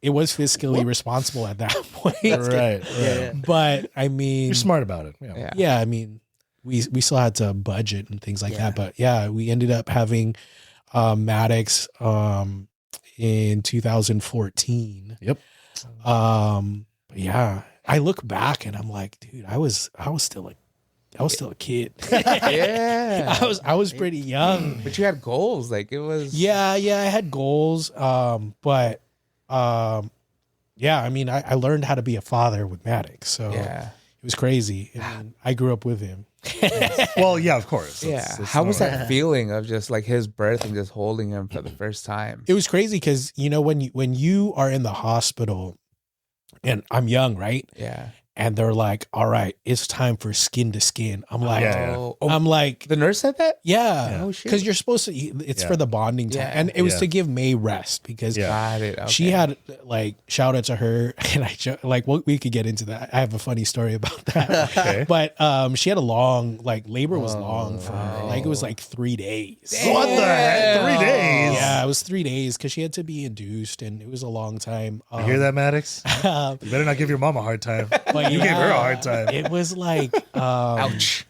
it was fiscally responsible at that point. right. But I mean, You're smart about it. Yeah. yeah, I mean, we still had to budget and things like that. But yeah, we ended up having Maddox in 2014. Yep. But yeah, I look back and I'm like, dude, I was still a kid. Yeah. I was pretty young. But you had goals. Like it was. Yeah, I had goals. But yeah, I mean, I learned how to be a father with Maddox. So Yeah. it was crazy. I mean, I grew up with him. Well, yeah, of course. Yeah. That's How was normal. that feeling of just like his birth and just holding him for the first time? It was crazy because, when you are in the hospital, and I'm young, right? Yeah. And they're like, all right, it's time for skin to skin. I'm like, Yeah. Oh, I'm like, the nurse said that? yeah. Oh, shit. Because you're supposed to, it's Yeah. for the bonding time. Yeah. And it was Yeah. to give May rest because Yeah. Got it. Okay. she had like, shout out to her. And we could get into that. I have a funny story about that. Okay. But she had a long, like labor was long for her. Like it was like 3 days. What the heck? 3 days? Yeah, it was 3 days because she had to be induced, and it was a long time. You hear that, Maddox? that? You better not give your mom a hard time. But You gave her a hard time. It was like, ouch.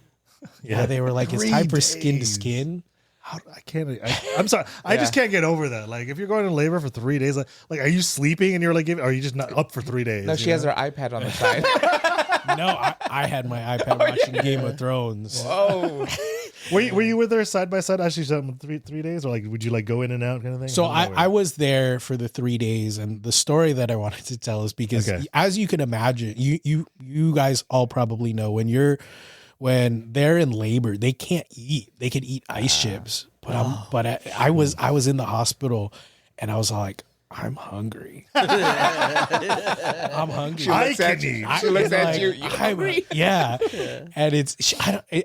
Yeah, they were like, it's 3 time for skin to days. skin. I'm sorry. I just can't get over that. Like, if you're going to labor for 3 days, like, are you sleeping and you're like, are you just not up for 3 days? No, she has her iPad on the side. No, I had my iPad watching Game of Thrones. Oh. Were you with her side by side as she's done 3 days, or like would you like go in and out kind of thing? So How did that work? I was there for the 3 days, and the story that I wanted to tell is because as you can imagine, you guys all probably know when they're in labor, they can't eat. They can eat ice chips, but I was in the hospital, and I was like, I'm hungry. I'm hungry. She looks at you. She looks at you. You hungry? Yeah. And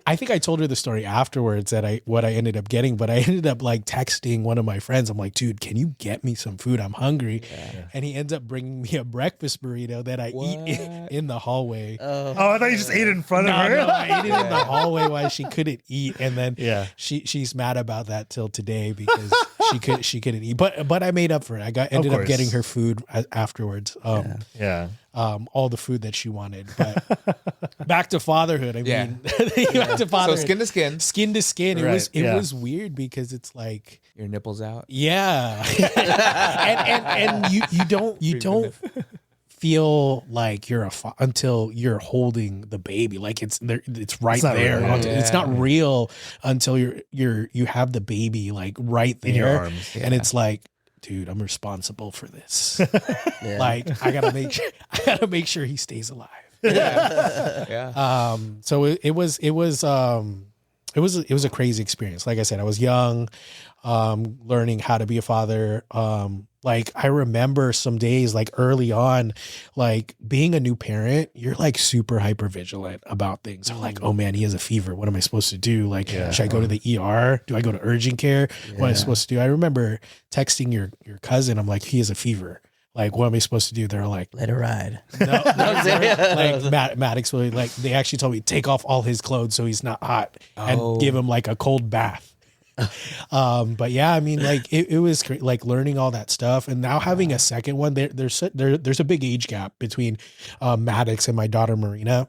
I think I told her the story afterwards that what I ended up getting, but I ended up like texting one of my friends. I'm like, dude, can you get me some food? I'm hungry. Yeah. And he ends up bringing me a breakfast burrito that I eat in the hallway. Oh, I thought you just ate it in front of her. No, I ate it in the hallway while she couldn't eat. And then she's mad about that till today because she couldn't eat. But I made up for it. Ended up getting her food afterwards. All the food that she wanted. But back to fatherhood. I mean, back to fatherhood. So skin to skin. Skin to skin. Right. It was weird because it's like your nipples out. Yeah. and you don't feel like you're until you're holding the baby. Like it's there, it's right there. It's not real until you have the baby like right there in your arms. And it's like, dude, I'm responsible for this. Like I gotta make sure he stays alive. So it was a crazy experience. Like I said, I was young, learning how to be a father. Like I remember some days like early on, like being a new parent, you're like super hyper vigilant about things. They're like, oh man, he has a fever. What am I supposed to do? Like, should I go to the ER? Do I go to urgent care? What am I supposed to do? I remember texting your cousin. I'm like, he has a fever. Like, what am I supposed to do? They're like, let it ride. No, like Maddox, like they actually told me take off all his clothes so he's not hot and give him like a cold bath. But yeah, I mean, like it was great, like learning all that stuff, and now having a second one. There's a big age gap between Maddox and my daughter Marina.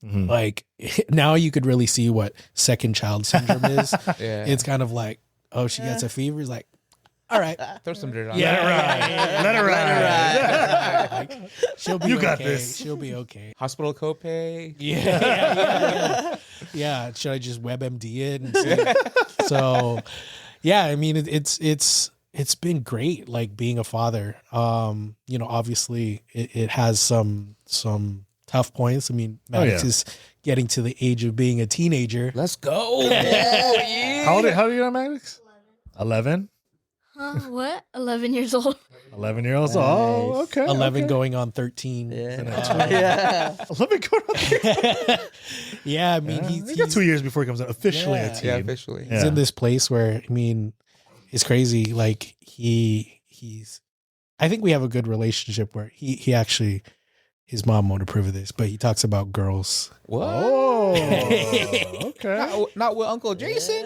Mm-hmm. Like now you could really see what second child syndrome is. It's kind of like, oh, she gets a fever. It's like, all right, throw some dirt on. Let her ride. Like, she'll be. You okay. got this. She'll be okay. Hospital copay. Yeah. Should I just WebMD it? And see? So, yeah. I mean, it's been great. Like being a father. Obviously, it has some tough points. I mean, Maddox is getting to the age of being a teenager. Let's go. How old are you, Maddox? 11. What? 11 years old. 11 year olds. Oh, okay. 11 going on 13. Yeah. 11 going on 13. Yeah, I mean, he's got 2 years before he comes out officially a teen. Yeah, officially. He's in this place where, I mean, it's crazy. Like he's, I think we have a good relationship where he actually, his mom won't approve of this, but he talks about girls. What? Oh, okay. Not with Uncle Jason.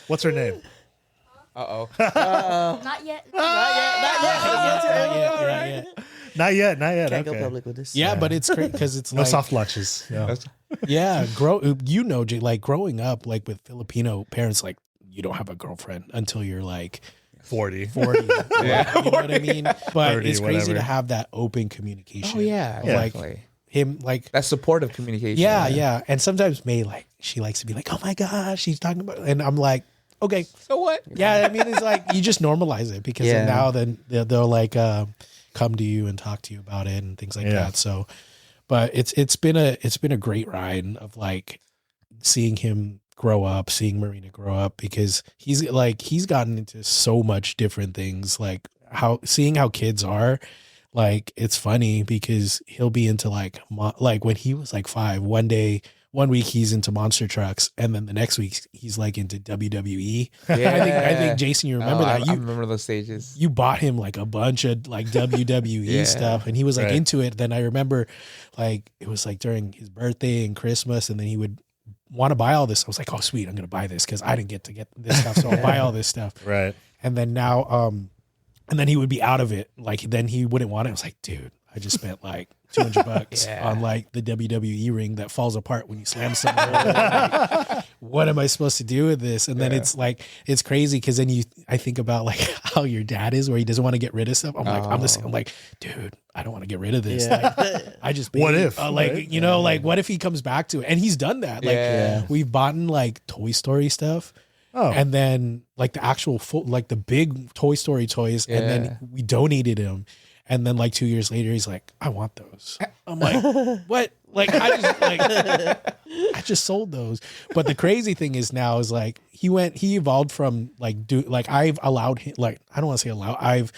What's her name? Not yet. Not yet. Can't go Okay. public with this. Yeah, but it's great because it's No like soft launches. yeah, Jay, like growing up like with Filipino parents, like you don't have a girlfriend until you're like 40. 40. You know what I mean? But 30, it's crazy whatever. to have that open communication. Oh yeah, Like definitely. him, like That supportive communication. yeah. And sometimes May, like she likes to be like, oh my gosh, she's talking about, and I'm like, okay, So what? yeah. I mean, it's like you just normalize it because now then they'll like come to you and talk to you about it and things like that. So, but it's been a great ride of like seeing him grow up, seeing Marina grow up, because he's gotten into so much different things, like seeing how kids are. Like it's funny because he'll be into like when he was like 5, one week he's into monster trucks, and then the next week he's like into WWE. Yeah. I think Jason, you remember that? I remember those stages. You bought him like a bunch of like WWE stuff, and he was like into it. Then I remember like it was like during his birthday and Christmas, and then he would want to buy all this. I was like, oh sweet, I'm gonna buy this because I didn't get to get this stuff, so I'll buy all this stuff. Right. And then now and then he would be out of it. Like then he wouldn't want it. I was like, dude, I just spent like $200 on like the WWE ring that falls apart when you slam someone. Like, what am I supposed to do with this? And then it's like, it's crazy because then I think about like how your dad is, where he doesn't want to get rid of stuff. I'm like, dude, I don't want to get rid of this. Like, I just What if? like right? you know, like what if he comes back to it? And he's done that. Like we've bought like Toy Story stuff. Oh. And then like the actual full, like the big Toy Story toys, and then we donated him. And then like 2 years later, he's like, I want those. I'm like, what? Like I just sold those. But the crazy thing is now is like he evolved from like I've allowed him, like I don't want to say allow, I've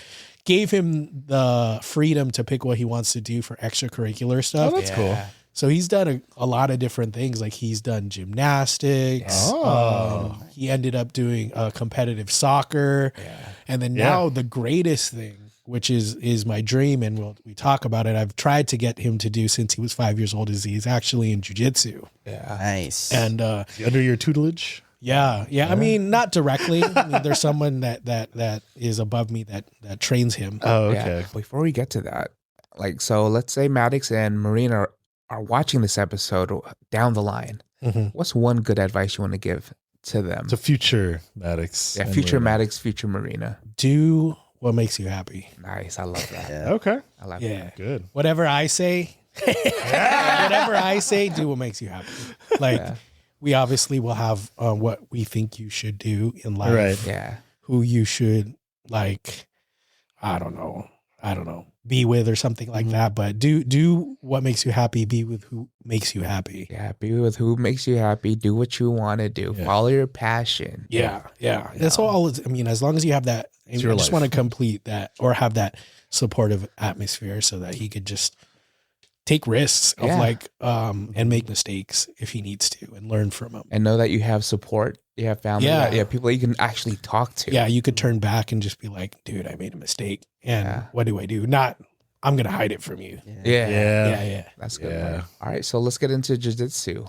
gave him the freedom to pick what he wants to do for extracurricular stuff. Oh, that's cool. So he's done a lot of different things. Like he's done gymnastics. He ended up doing competitive soccer. And then now the greatest thing, which is my dream, and we talk about it, I've tried to get him to do since he was 5 years old, is he's actually in jiu-jitsu. Nice. And Under your tutelage? yeah. I mean, not directly. I mean, there's someone that is above me that trains him. Oh, okay. Before we get to that, like, so let's say Maddox and Marina are watching this episode down the line. What's one good advice you want to give to them? To future Maddox. Yeah, and future Marina. Maddox, future Marina. Do what makes you happy. Nice. I love that. Okay. I love Yeah. that. Good. Whatever I say, do what makes you happy. Like we obviously will have what we think you should do in life. Right. Yeah. Who you should like, I don't know, be with or something like that. But do what makes you happy. Be with who makes you happy. Yeah. Be with who makes you happy. Do what you want to do. Yeah. Follow your passion. Yeah. That's all. I mean, as long as you have that, I your just life. want to complete that or have that supportive atmosphere so that he could just take risks of and make mistakes if he needs to and learn from them. And know that you have support. You have family. Yeah. People that you can actually talk to. Yeah, you could turn back and just be like, dude, I made a mistake. And what do I do? Not, I'm going to hide it from you. Yeah. That's a good. One. All right. So let's get into jiu-jitsu.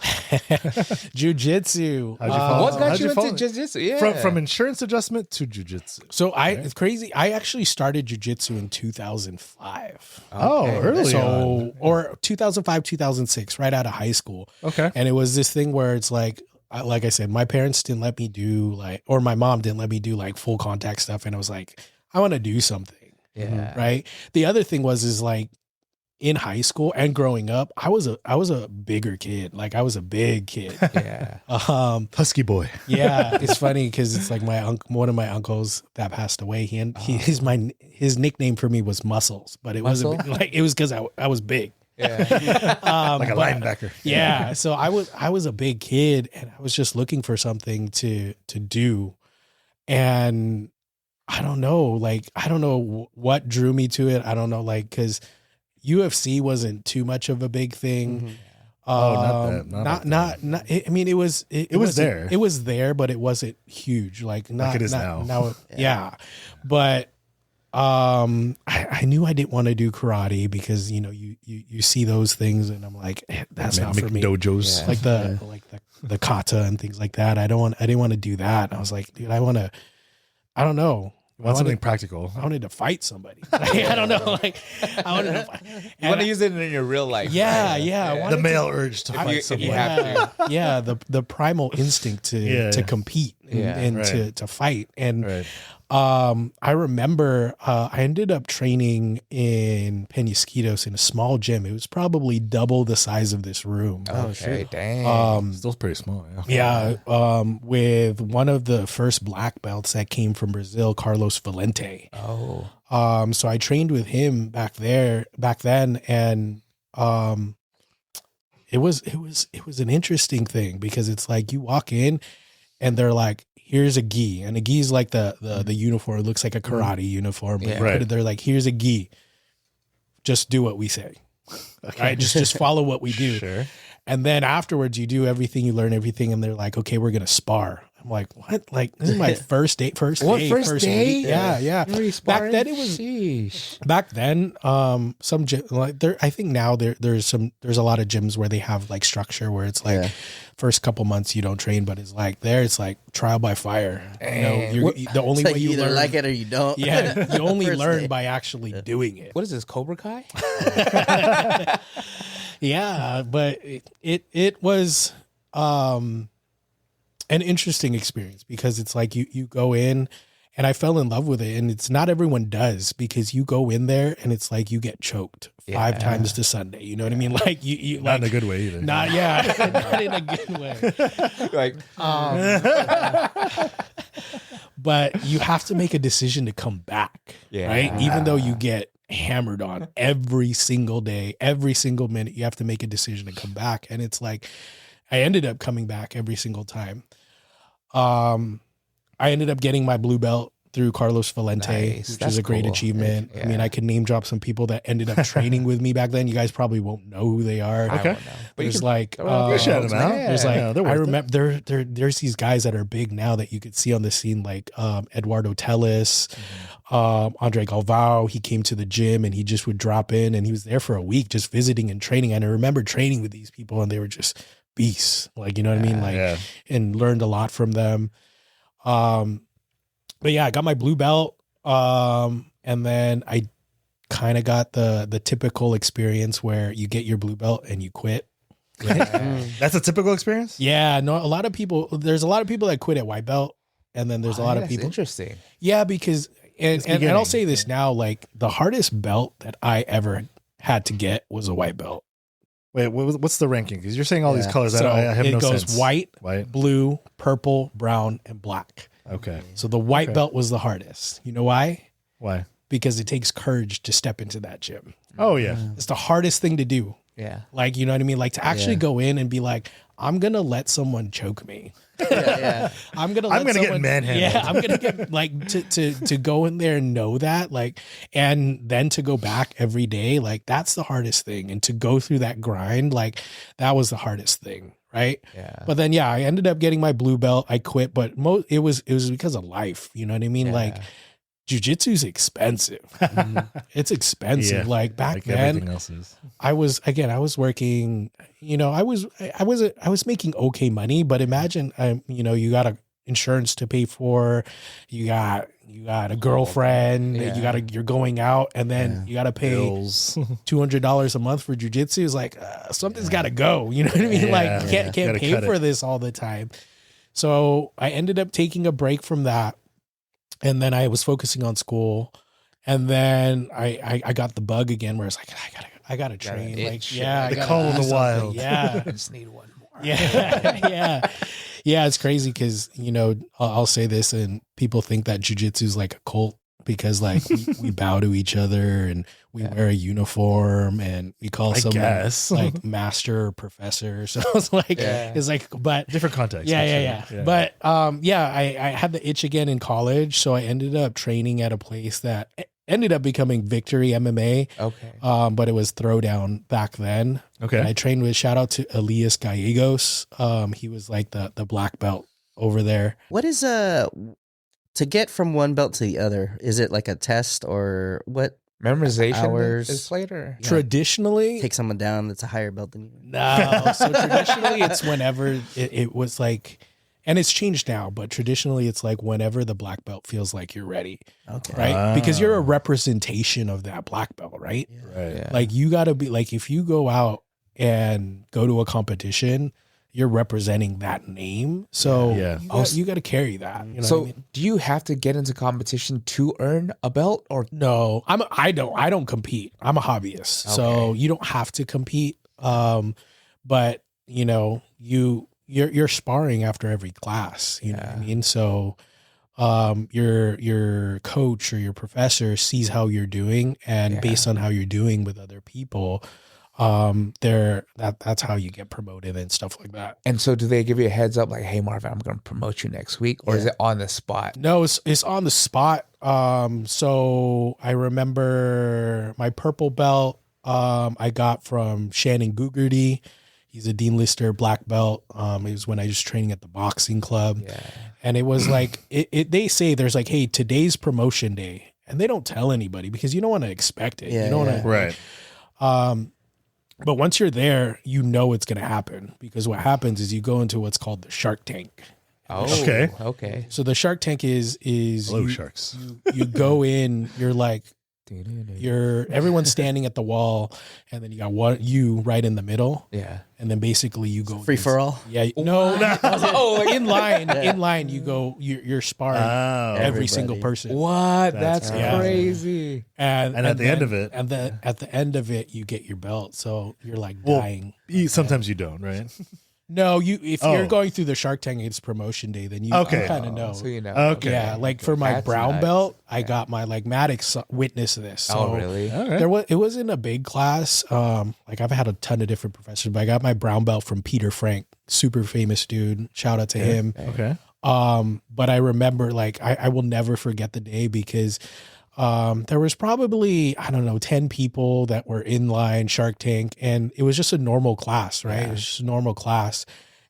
Jiu-jitsu. How'd you fall? What got How'd you you into fall? jiu-jitsu? Yeah. From insurance adjustment to jiu-jitsu. So it's crazy. I actually started jiu-jitsu in 2005. Oh, early on. Or 2005, 2006, right out of high school. Okay. And it was this thing where it's like I said, my parents didn't let me do or my mom didn't let me do like full contact stuff. And I was like, I want to do something. Yeah. Right. The other thing is like in high school and growing up, I was a bigger kid. Like I was a big kid. Yeah. Husky boy. Yeah. It's funny because it's like one of my uncles that passed away. His nickname for me was Muscles, but it wasn't like, it was because I was big. Yeah. Like a linebacker. Yeah. So I was a big kid and I was just looking for something to do. And I don't know what drew me to it. I don't know, like, because UFC wasn't too much of a big thing. Not I mean, it was there. It was there, but it wasn't huge. Like it is now. Yeah. But I knew I didn't want to do karate because you see those things and I'm like, that's not for me. Dojos. Like the kata and things like that. I didn't want to do that. And I was like, dude, I don't know. You want something practical. I wanted to fight somebody. I don't know. Like I wanted to fight. You want to use it in your real life. Yeah. The male urge to fight you someone. have to. Yeah. The primal instinct to compete and to fight. And I remember I ended up training in Penasquitos in a small gym. It was probably double the size of this room. Okay, dang. Still pretty small. Yeah. With one of the first black belts that came from Brazil, Carlos Valente. Oh. So I trained with him back then. And it was an interesting thing because it's like you walk in and they're like, here's a gi. And a gi is like the uniform. It looks like a karate uniform. But you put it there like, here's a gi. Just do what we say. Okay. Right? Just follow what we do. Sure. And then afterwards you do everything, you learn everything. And they're like, okay, we're going to spar. I'm I'm like, what? Like, this is my first day, first What, day, first day? week. Yeah. You already Back sparring? then it was. Sheesh. Back then, some gym, like there, I think now there's a lot of gyms where they have like structure where it's like first couple months you don't train, but it's like it's like trial by fire. You know, the only It's way like you you either learn, like it or you don't. yeah, you only First learn day. by actually doing it. What is this, Cobra Kai? Yeah, but it was an interesting experience because it's like you go in, and I fell in love with it, and it's not everyone does, because you go in there and it's like you get choked 5 times to Sunday. You know what I mean? Like you Not like in a good way either. not not in a good way. Like, But you have to make a decision to come back, right? Even though you get hammered on every single day, every single minute, you have to make a decision to come back. And it's like, I ended up coming back every single time. I ended up getting my blue belt through Carlos Valente, Nice. which That's is a great cool. achievement. Yeah. I mean, I could name drop some people that ended up training with me back then. You guys probably won't know who they are. I don't know. But you There's can like, throw out You shout them out. there's like, Yeah, they're I worth it. remember there's these guys that are big now that you could see on the scene, like Eduardo Tellis, Andre Galvao. He came to the gym and he just would drop in, and he was there for a week just visiting and training. And I remember training with these people, and they were just beasts. Like, you know what I mean? Like, and learned a lot from them. But yeah, I got my blue belt. And then I kind of got the typical experience where you get your blue belt and you quit. That's a typical experience? Yeah, no, there's a lot of people that quit at white belt, and then there's a lot of That's people. interesting. Yeah, because and I'll say this now, like the hardest belt that I ever had to get was a white belt. Wait, what's the ranking? Because you're saying all these colors. So I have it no goes sense. white, White. blue, purple, brown, and black. Okay. So the white belt was the hardest. You know why? Why? Because it takes courage to step into that gym. Oh, yeah. It's the hardest thing to do. Yeah. Like, you know what I mean? Like to actually go in and be like, I'm going to let someone choke me. I'm going to get manhandled. Yeah, I'm going to get like to go in there and know that, like, and then to go back every day, like that's the hardest thing. And to go through that grind, like that was the hardest thing. Right. Yeah. But then, yeah, I ended up getting my blue belt. I quit, but it was because of life. You know what I mean? Yeah. Like jiu-jitsu is expensive. It's expensive. Yeah. Like back Like then, everything else is. I was working, you know, I was making okay money, but imagine, you know, you got a insurance to pay for, you got a girlfriend, you're going out, and then you got to pay Bills. $200 a month for jujitsu. It's like, something's got to go. You know what I mean? Like you can't Gotta pay cut for it. this all the time. So I ended up taking a break from that. And then I was focusing on school, and then I got the bug again where it's like I gotta train. Like I The gotta call do of the something. wild. Yeah, I just need one more. yeah. It's crazy because, you know, I'll say this, and people think that jiu-jitsu is like a cult because like we bow to each other and we wear a uniform and we call someone like master or professor. So it's like it's like, but Different context. yeah. actually. But I had the itch again in college, so I ended up training at a place that ended up becoming Victory MMA. Okay. But it was Throwdown back then. Okay. And I trained with, shout out to Elias Gallegos. He was like the black belt over there. What is to get from one belt to the other? Is it like a test or what? Memorization Hours. is later. Traditionally, Take someone down that's a higher belt than you. no. So traditionally, it's whenever it was like, and it's changed now, but traditionally, it's like whenever the black belt feels like you're ready, Okay. right? Because you're a representation of that black belt, right? Right. Yeah. Like you got to be like, if you go out and go to a competition, you're representing that name. So you got to carry that. You know So what I mean? do you have to get into competition to earn a belt, or No, I don't compete. I'm a hobbyist. So you don't have to compete. But you know, you're sparring after every class, you know what I mean? So your coach or your professor sees how you're doing, and based on how you're doing with other people, that's how you get promoted and stuff like that. and so do they give you a heads up like, hey Marvin, I'm going to promote you next week, or is it on the spot? No, it's on the spot. So I remember my purple belt I got from Shannon Gugerty. He's a Dean Lister black belt. It was when I was training at the boxing club. Yeah. And it was like, they say there's like, hey, today's promotion day. And they don't tell anybody because you don't want to expect it. Yeah, you don't yeah. want to, Right. but once you're there, you know it's going to happen because what happens is you go into what's called the Shark Tank. Oh, Okay. Okay. So the Shark Tank is Hello, you, sharks. you go in, you're like, everyone's standing at the wall, and then you got you right in the middle, Yeah. and then basically you go Free against- for all. Yeah, no, in line, you go, you're sparring Oh. every Everybody. single person, What? That's right. crazy. and at the end of it- and then at the end of it, you get your belt, so you're like Well, dying. Sometimes you don't, right? No, if you're Oh. going through the Shark Tank, it's promotion day, then you Okay. kind of know. So you know. Okay. Yeah, like for my That's brown nice. belt, I got my like Maddox witnessed this. So Oh, really? All right. it wasn't a big class. Like I've had a ton of different professors, but I got my brown belt from Peter Frank, super famous dude. Shout out to him. Okay. But I remember like I will never forget the day because there was probably, I don't know, 10 people that were in line Shark Tank, and it was just a normal class, right? It was just a normal class.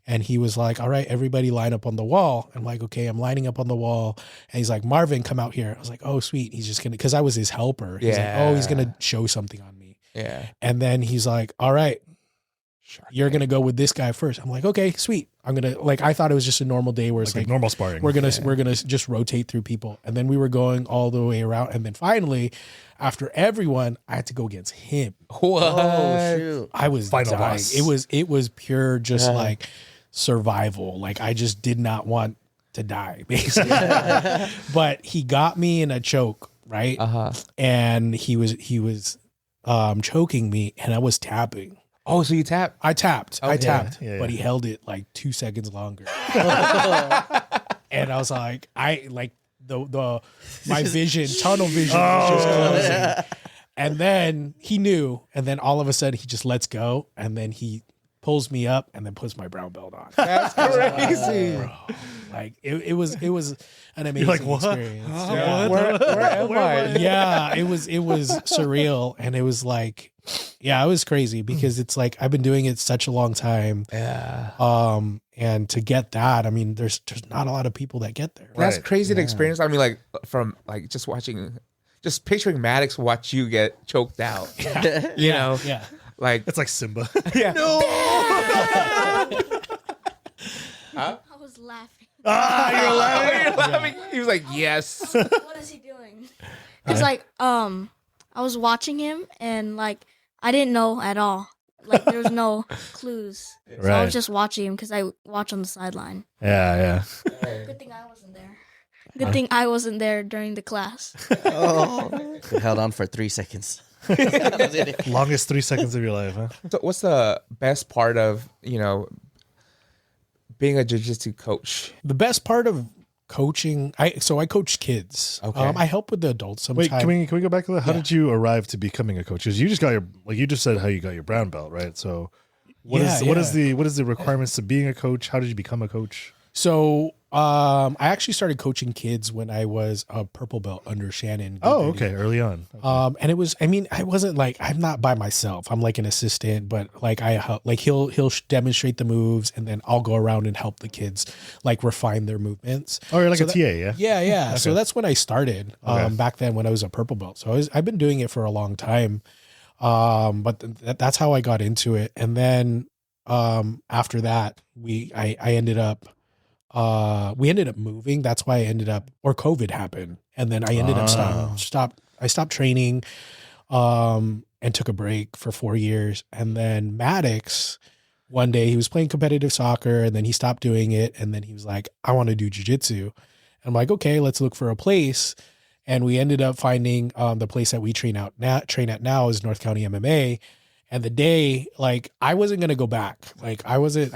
And he was like, all right, everybody line up on the wall. I'm like, okay, I'm lining up on the wall. And he's like, Marvin, come out here. I was like, oh, sweet. He's just going to, because I was his helper. He's like, oh, he's going to show something on me. Yeah. And then he's like, all right, you're going to go with this guy first. I'm like, okay, sweet. I'm going to, like, I thought it was just a normal day where it's Like like, normal sparring. we're going to just rotate through people. And then we were going all the way around. And then finally, after everyone, I had to go against him. What? Oh shoot! I was Final dying. boss. It was pure just like survival. Like I just did not want to die, basically. But he got me in a choke, right? And he was choking me, and I was tapping. Oh, so you tap? I tapped, yeah, but he yeah. held it like 2 seconds longer. And I was like, the my vision, tunnel vision was just closing. And then he knew, and then all of a sudden he just lets go, and then he pulls me up and then puts my brown belt on. That's crazy. Bro, like it was an amazing like, what? experience. Where am I? Yeah, it was surreal, and it was like, yeah, it was crazy because it's like I've been doing it such a long time. Yeah. And to get that, I mean, there's not a lot of people that get there. That's Right. crazy to experience. I mean, like from like just picturing Maddox watch you get choked out. You know, Yeah. like It's like Simba. yeah. I was laughing. You're laughing. He was like, yes. What is he doing? It's like I was watching him and like I didn't know at all. Like there was no clues. So I Right. was just watching him because I watch on the sideline. Yeah. Good thing I wasn't there. Good thing I wasn't there during the class. Oh, you held on for 3 seconds. Longest 3 seconds of your life, huh? So what's the best part of, being a jiu-jitsu coach? The best part of coaching, I coach kids. Okay. I help with the adults sometimes. Wait, can we go back to that? How Yeah. did you arrive to becoming a coach? Because you just got you just said how you got your brown belt, right? So what is the requirements to being a coach? How did you become a coach? So I actually started coaching kids when I was a purple belt under Shannon. Oh, okay, early on. Okay. And it was, I mean, I wasn't like, I'm not by myself. I'm like an assistant, but like I help, like he'll demonstrate the moves, and then I'll go around and help the kids like refine their movements. Oh, you're like So a that- TA, yeah? Yeah. So that's when I started Okay. back then when I was a purple belt. So I've been doing it for a long time. But that's how I got into it. And then after that, I ended up we ended up moving. That's why I ended up, or COVID happened. And then I ended up stopped training, and took a break for 4 years. And then Maddox, one day he was playing competitive soccer, and then he stopped doing it. And then he was like, I want to do jiu-jitsu. I'm like, okay, let's look for a place. And we ended up finding the place that we train at now is North County MMA. And the day, like, I wasn't going to go back. Like, I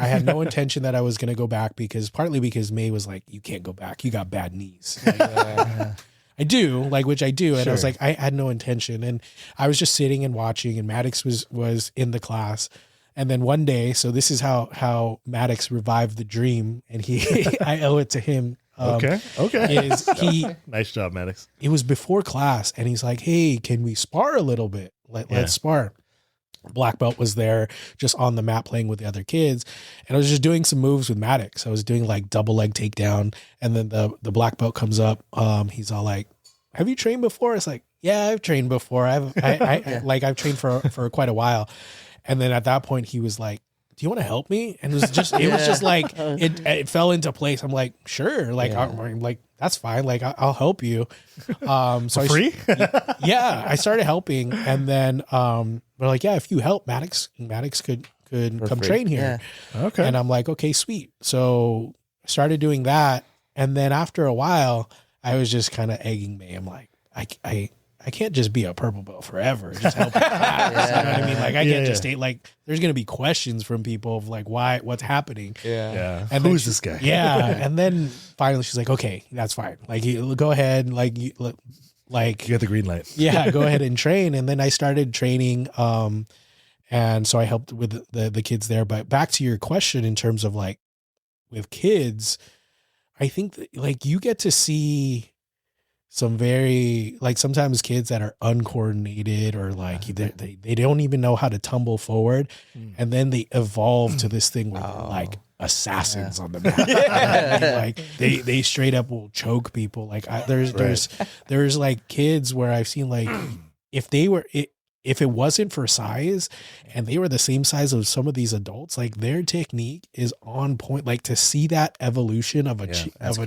had no intention that I was going to go back partly because May was like, you can't go back. You got bad knees. Like, I do, like, which I do. And I was Sure. like, I had no intention. And I was just sitting and watching, and Maddox was in the class. And then one day, so this is how Maddox revived the dream. And I owe it to him. Okay. Is Nice job, Maddox. it was before class, and he's like, hey, can we spar a little bit? Let's spar. Black belt was there just on the mat playing with the other kids. And I was just doing some moves with Maddox. I was doing like double leg takedown. And then the black belt comes up. He's all like, have you trained before? It's like, yeah, I've trained before. I've trained for quite a while. And then at that point he was like, do you want to help me? And it was just like, it fell into place. I'm like, sure. Like, I'm like, that's fine. Like, I'll help you. So For free? I started helping. And then, we're like, yeah, if you help, Maddox could come train here. Yeah. Okay. And I'm like, okay, sweet. So I started doing that. And then after a while, I was just kind of egging me. I'm like, I can't just be a purple belt forever. Just help. You know what I mean? Like I can't just stay like, there's going to be questions from people of like, what's happening? Yeah. And who's this guy? Yeah. And then finally she's like, okay, that's fine. Like you go ahead. Like you got the green light. Yeah. Go ahead and train. And then I started training. And so I helped with the kids there, but back to your question in terms of like with kids, I think that like you get to see some very like sometimes kids that are uncoordinated or like they don't even know how to tumble forward, and then they evolve to this thing where they're like assassins on the mat. I mean, like they straight up will choke people. Like there's like kids where I've seen like if it wasn't for size and they were the same size of some of these adults, like their technique is on point. Like to see that evolution of a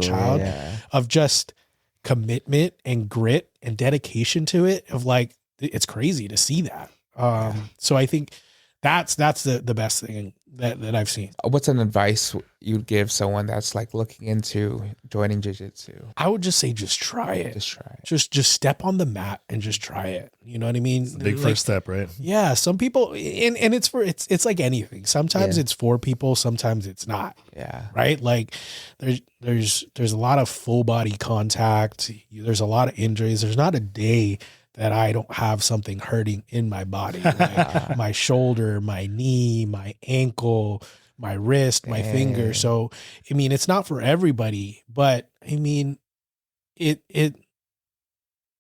child of just commitment and grit and dedication to it, of like, it's crazy to see that. So I think that's the best thing that I've seen. What's an advice you'd give someone that's like looking into joining jiu-jitsu? I would just say, just try it. Just step on the mat and just try it. You know what I mean? It's the big first step, right? Yeah. Some people, and it's like anything. Sometimes it's for people, sometimes it's not. Yeah. Right. Like there's a lot of full body contact. There's a lot of injuries. There's not a day that I don't have something hurting in my body, like my shoulder, my knee, my ankle, my wrist, my finger. So, I mean, it's not for everybody, but I mean, it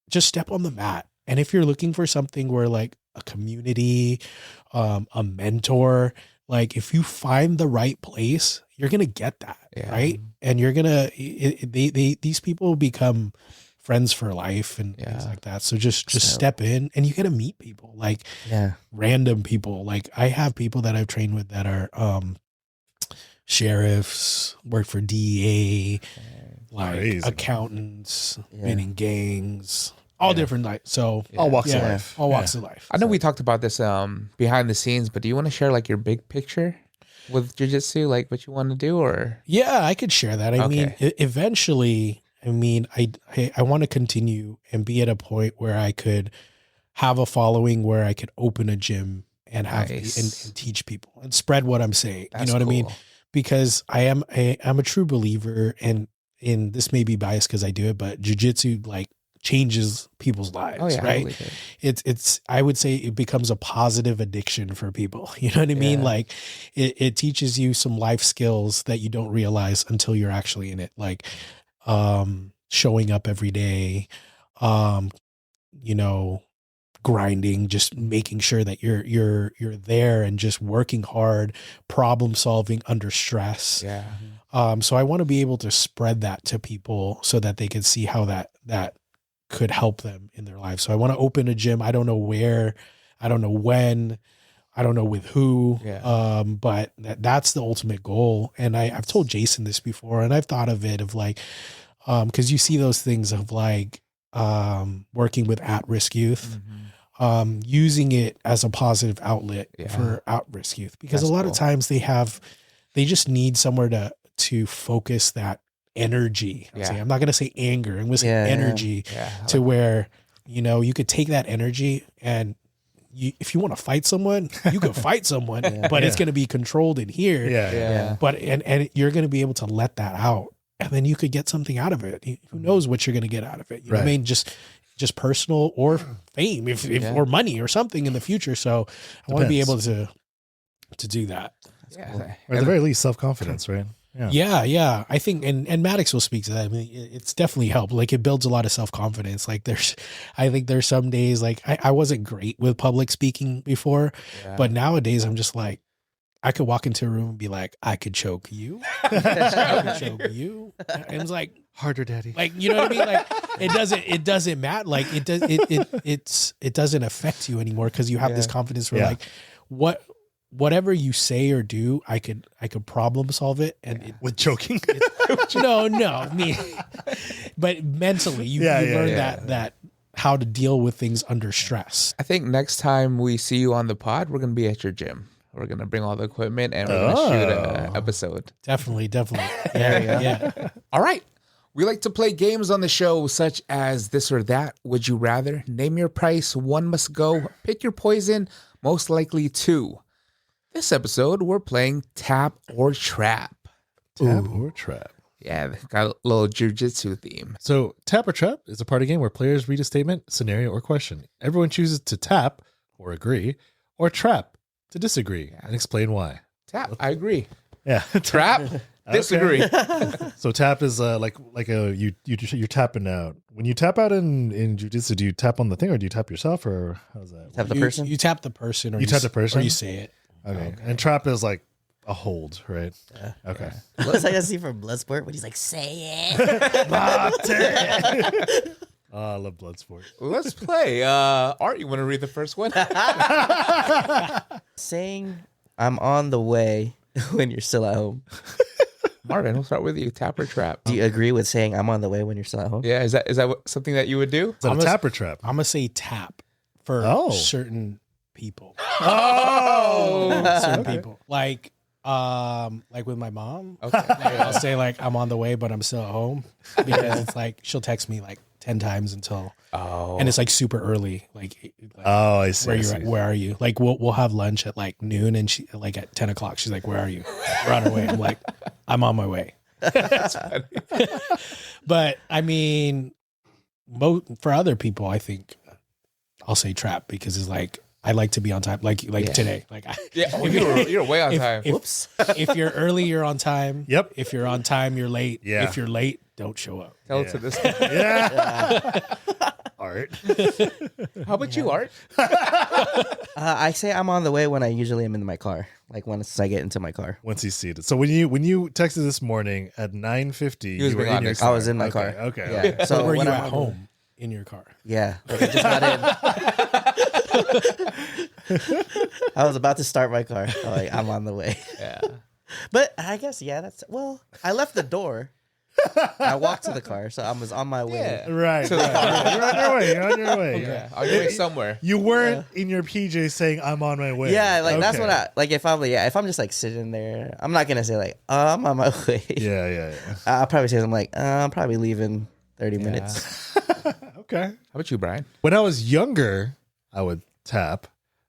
just step on the mat. And if you're looking for something where like a community, a mentor, like if you find the right place, you're going to get that. Right. And you're going to, these people become friends for life and things like that. So just step in and you get to meet people, like random people. Like I have people that I've trained with that are sheriffs, work for DEA, like accountants, been in gangs, all different. Like, so all walks of life. All walks of life. I know we talked about this behind the scenes, but do you want to share like your big picture with jiu-jitsu, like what you want to do? Or I could share that. I mean, eventually, I mean, I want to continue and be at a point where I could have a following, where I could open a gym and have and teach people and spread what I'm saying. You know what I mean? Because I'm a true believer, and this may be biased because I do it, but jiu-jitsu like changes people's lives, right? It's I would say it becomes a positive addiction for people. You know what I mean? Like it teaches you some life skills that you don't realize until you're actually in it. Like showing up every day, you know, grinding, just making sure that you're there and just working hard, problem solving under stress. So I want to be able to spread that to people so that they can see how that could help them in their lives. So I want to open a gym. I don't know where, I don't know when, I don't know with who, but that's the ultimate goal. And I've told Jason this before, and I've thought of it of like, cause you see those things of like, working with at-risk youth, using it as a positive outlet for at-risk youth, because a lot of times they just need somewhere to focus that energy. I'm not going to say anger, I'm going to say energy to where, you know, you could take that energy and if you want to fight someone, you can fight someone, but it's going to be controlled in here. But, and you're going to be able to let that out, and then you could get something out of it. Who knows what you're going to get out of it? You know what I mean? Just personal or fame, if or money or something in the future. So I want to be able to do that. Or at the very least, self-confidence, right? Yeah. I think, and Maddox will speak to that. I mean, it's definitely helped. Like it builds a lot of self-confidence. Like I think there's some days like I wasn't great with public speaking before, but nowadays I'm just like, I could walk into a room and be like, I could choke you. I could choke you. And it's like, harder, daddy. like, you know what I mean? Like it doesn't matter. Like it doesn't affect you anymore because you have this confidence where like whatever you say or do, I could problem solve it. And with choking. No, but mentally you learn that how to deal with things under stress. I think next time we see you on the pod, we're gonna be at your gym. We're gonna bring all the equipment and we're gonna shoot an episode. Definitely. Yeah. All right. We like to play games on the show such as this or that. Would you rather? Name your price. One must go. Pick your poison. Most likely two. This episode, we're playing Tap or Trap. Tap or Trap. Yeah, got a little jiu-jitsu theme. So Tap or Trap is a party game where players read a statement, scenario, or question. Everyone chooses to tap or agree, or trap to disagree and explain why. Tap, I agree. Yeah. Trap, disagree. So tap is you're tapping out. When you tap out in jiu-jitsu, do you tap on the thing or do you tap yourself or how's that? Tap the person. You tap the person, or You tap the person? or you say it. Okay. And trap is like a hold, right? Yeah. Okay. Looks like I see from Bloodsport when he's like, say it. Oh, I love Bloodsport. Let's play. Art, you want to read the first one? Saying I'm on the way when you're still at home. Marvin, we'll start with you. Tap or trap? Do you agree with saying I'm on the way when you're still at home? Yeah, is that something that you would do? Is that a tap or trap? I'm gonna say tap for certain people. Certain people. Like with my mom. Okay. Like, I'll say like I'm on the way, but I'm still at home because it's like she'll text me like 10 times until and it's like super early. Like I see. Where you're at, where are you? Like we'll have lunch at like noon and she like at 10 o'clock she's like, where are you? We're on our way. I'm like, I'm on my way. That's funny. But I mean, for other people, I think I'll say trap because it's like I like to be on time, like today. Like you're way on time. Whoops. If you're early, you're on time. Yep. If you're on time, you're late. Yeah. If you're late, don't show up. Tell it to this. Yeah. Art. How about you, Art? I say I'm on the way when I usually am in my car. Like once I get into my car. Once he's seated. So when you texted this morning at 9:50, you were in your car. I was in my car. Okay. Yeah. So were you at home in your car? Yeah. Like I just got in. I was about to start my car. Like I'm on the way. Yeah. But I guess I left the door. I walked to the car, so I was on my way. Yeah. Right. You're on your way. Yeah. On your way somewhere. You weren't in your PJs saying I'm on my way. Yeah, like that's what I like. If I'm just like sitting there, I'm not gonna say like I'm on my way. Yeah. I'll probably say something like I'm probably leaving 30 minutes. Okay. How about you, Brian? When I was younger, I would tap,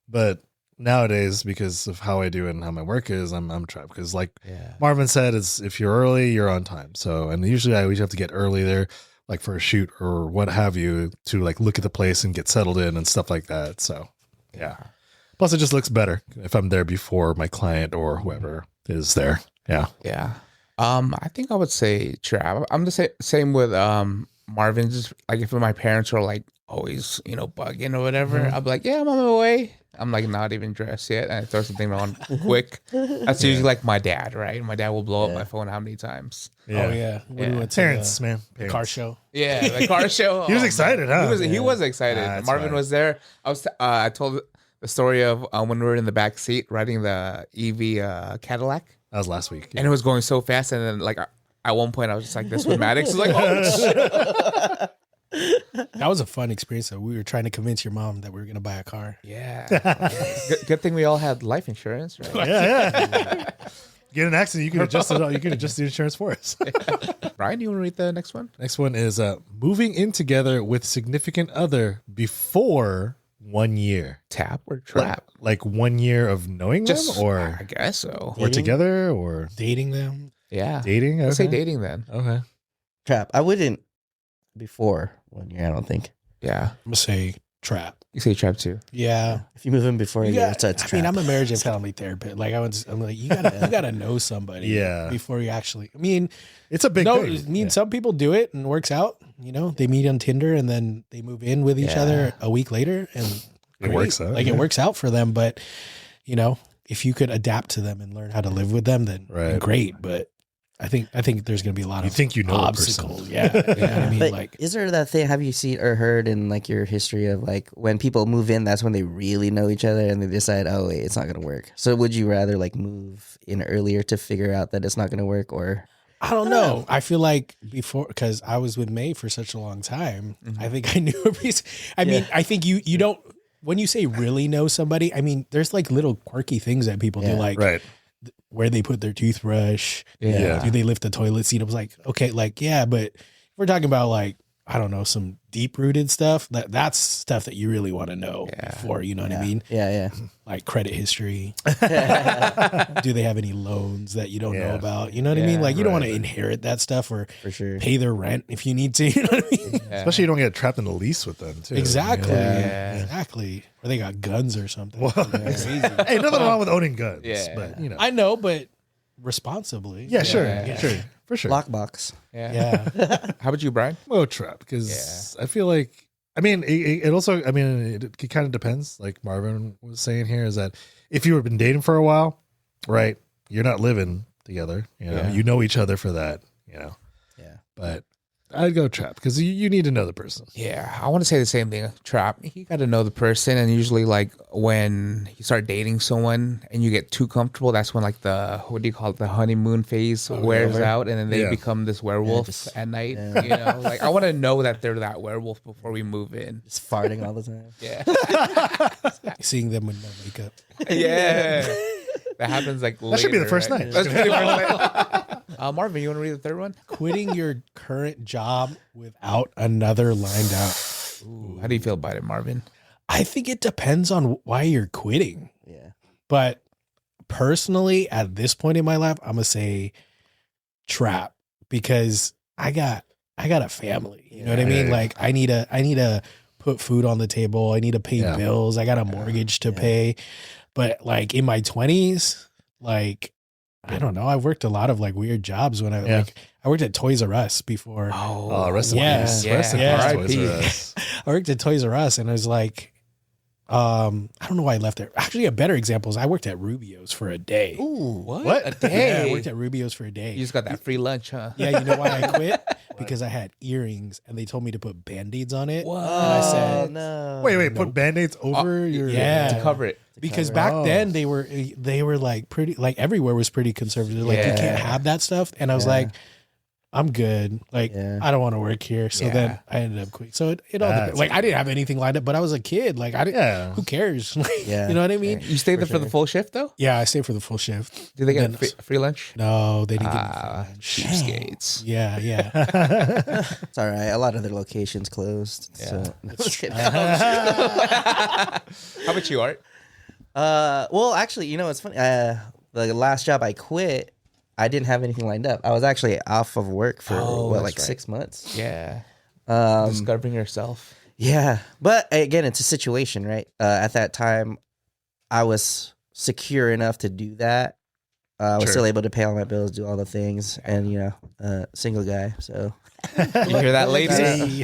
but nowadays, because of how I do it and how my work is, I'm trapped. Because like Marvin said, it's if you're early, you're on time. So, and usually I always have to get early there, like for a shoot or what have you, to like look at the place and get settled in and stuff like that. So, yeah. Plus, it just looks better if I'm there before my client or whoever is there. Yeah. Yeah. I think I would say trap. I'm the same with Marvin. Just like if my parents are like always, bugging or whatever, I'll be like, yeah, I'm on my way. I'm like not even dressed yet, and I throw something on quick. That's usually like my dad, right? My dad will blow up my phone how many times? Oh yeah, We went to Parents, man. The car show. Yeah, the car show. He was excited, huh? He was excited. Marvin was there. I told the story of when we were in the back seat riding the EV Cadillac. That was last week. And it was going so fast, and then like at one point I was just like this with Maddox. Like, oh shit. That was a fun experience. Though. We were trying to convince your mom that we were going to buy a car. Yeah. Good thing we all had life insurance, right? Yeah. Get an accident, you can adjust it. You can adjust the insurance for us. Brian, you want to read the next one? Next one is moving in together with significant other before 1 year. Tap or trap? Like 1 year of knowing them, or I guess so. Or together, or dating them. Yeah. Dating. Let's say dating then. Okay. Trap. I wouldn't before 1 year. I don't think. Yeah. I'm gonna say trap. You say trap too. Yeah. If you move in before You you got- it's I mean, I'm a marriage and family therapist. Like I'm like, you gotta know somebody Yeah. before you actually, I mean, It's a big no, thing. I mean, some people do it and it works out, you know, they meet on Tinder and then they move in with each other a week later and It works out, Like yeah. it works out for them. But, you know, if you could adapt to them and learn how to live with them, then Right. great. But I think there's going to be a lot You of think you know a person. obstacles. Yeah. You know what I mean? But Like, is there that thing? Have you seen or heard in like your history of like when people move in, that's when they really know each other and they decide, oh wait, it's not gonna work. So would you rather like move in earlier to figure out that it's not gonna work, or I don't know. I feel like before, because I was with May for such a long time, I think I knew a reason. I mean, I think you don't, when you say really know somebody, I mean, there's like little quirky things that people do, like Right. where they put their toothbrush. Yeah. Do they lift the toilet seat? I was like, okay, like, yeah, but if we're talking about like, I don't know, some deep rooted stuff, that's stuff that you really want to know before, you know what I mean? yeah, Like credit history. Do they have any loans that you don't know about? You know what I mean? Like you don't want to inherit that stuff or for sure. pay their rent if you need to. You know what I mean? Especially you don't get trapped in a lease with them too. Exactly. Yeah. Exactly. Or they got guns or something. Hey, nothing wrong with owning guns. Yeah. But you know. I know, but responsibly. Yeah, sure. For sure. Lockbox. Yeah. Yeah. How about you, Brian? Well, trap because I feel like I mean it also I mean it kind of depends. Like Marvin was saying here, is that if you have been dating for a while, right? You're not living together. You know each other for that. You know. Yeah. But I'd go trap because you need to know the person. Yeah, I want to say the same thing. Trap. You got to know the person, and usually, like when you start dating someone and you get too comfortable, that's when like the what do you call it, the honeymoon phase wears out, and then they become this werewolf at night. You know, like I want to know that they're that werewolf before we move in. Just farting all the time. Yeah, Seeing them with no makeup. yeah. That happens like That should be the first night. That's pretty much Marvin, you want to read the third one? Quitting your current job without another lined up. Ooh, how do you feel about it, Marvin? I think it depends on why you're quitting. Yeah. But personally, at this point in my life, I'm gonna say trap because I got a family. You know what I mean? Like I need to put food on the table. I need to pay bills. I got a mortgage to pay. But like in my 20s, like I don't know. I worked a lot of like weird jobs when I worked at Toys R Us before. Oh, rest in Yeah. peace. Yeah. Rest in Yeah. peace, Toys R Us. I worked at Toys R Us and I was like, I don't know why I left there. Actually, a better example is I worked at Rubio's for a day. Ooh, what? What? A day? Yeah, I worked at Rubio's for a day. You just got that free lunch, huh? Yeah, you know why I quit? Because I had earrings and they told me to put Band-Aids on it. What? And I Oh said, no. Wait, put Band-Aids over your yeah. To cover it. because back then they were like pretty, like everywhere was pretty conservative. Like you can't have that stuff. And I was like, I'm good. Like I don't want to work here. So then I ended up quitting. So it all depends. Like I didn't have anything lined up, but I was a kid. Like I didn't, who cares? Like, you know what I mean? You stayed there for the full shift, though? Yeah, I stayed for the full shift. Did they get Then- free lunch? No, they didn't give me free lunch. Cheapskates. Yeah, yeah. It's all right. A lot of their locations closed. So How about you, Art? well, actually, you know, it's funny. The last job I quit, I didn't have anything lined up. I was actually off of work for that's like right. 6 months. Yeah. Um, Discovering yourself. Yeah, but again, it's a situation, right? At that time, I was secure enough to do that. I was still able to pay all my bills, do all the things, and you know, single guy. So You hear that, ladies?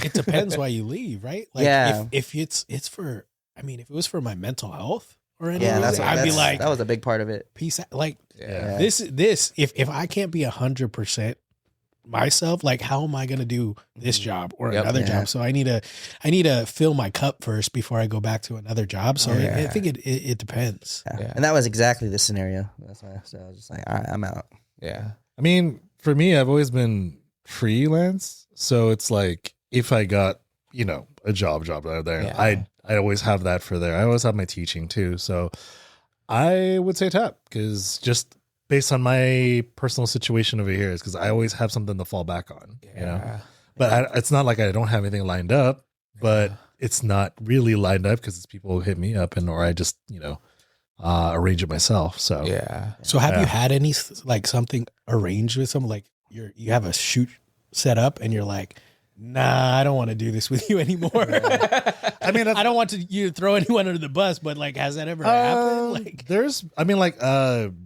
It depends why you leave, right? Like Yeah. if it's for, I mean, if it was for my mental health or anything, yeah, I'd be like, that was a big part of it. peace out. Like Yeah. this, if I can't be 100% myself, like how am I going to do this job or Yep. another Yeah. job? So I need to fill my cup first before I go back to another job. So I think it depends. Yeah. And that was exactly the scenario. That's why. So I was just like, all right, I'm out. Yeah. I mean, for me, I've always been freelance. So it's like if I got, you know, a job out there, Yeah. I always have that for there. I always have my teaching too. So I would say tap because just based on my personal situation over here is because I always have something to fall back on, you know, but it's not like I don't have anything lined up, but it's not really lined up because people who hit me up or I just, you know, arrange it myself. So Yeah. So have you had any like something arranged with someone, like you have a shoot set up and you're like, nah, I don't want to do this with you anymore. I mean, I don't want you to throw anyone under the bus, but like, has that ever happened? Like, there's, I mean, like,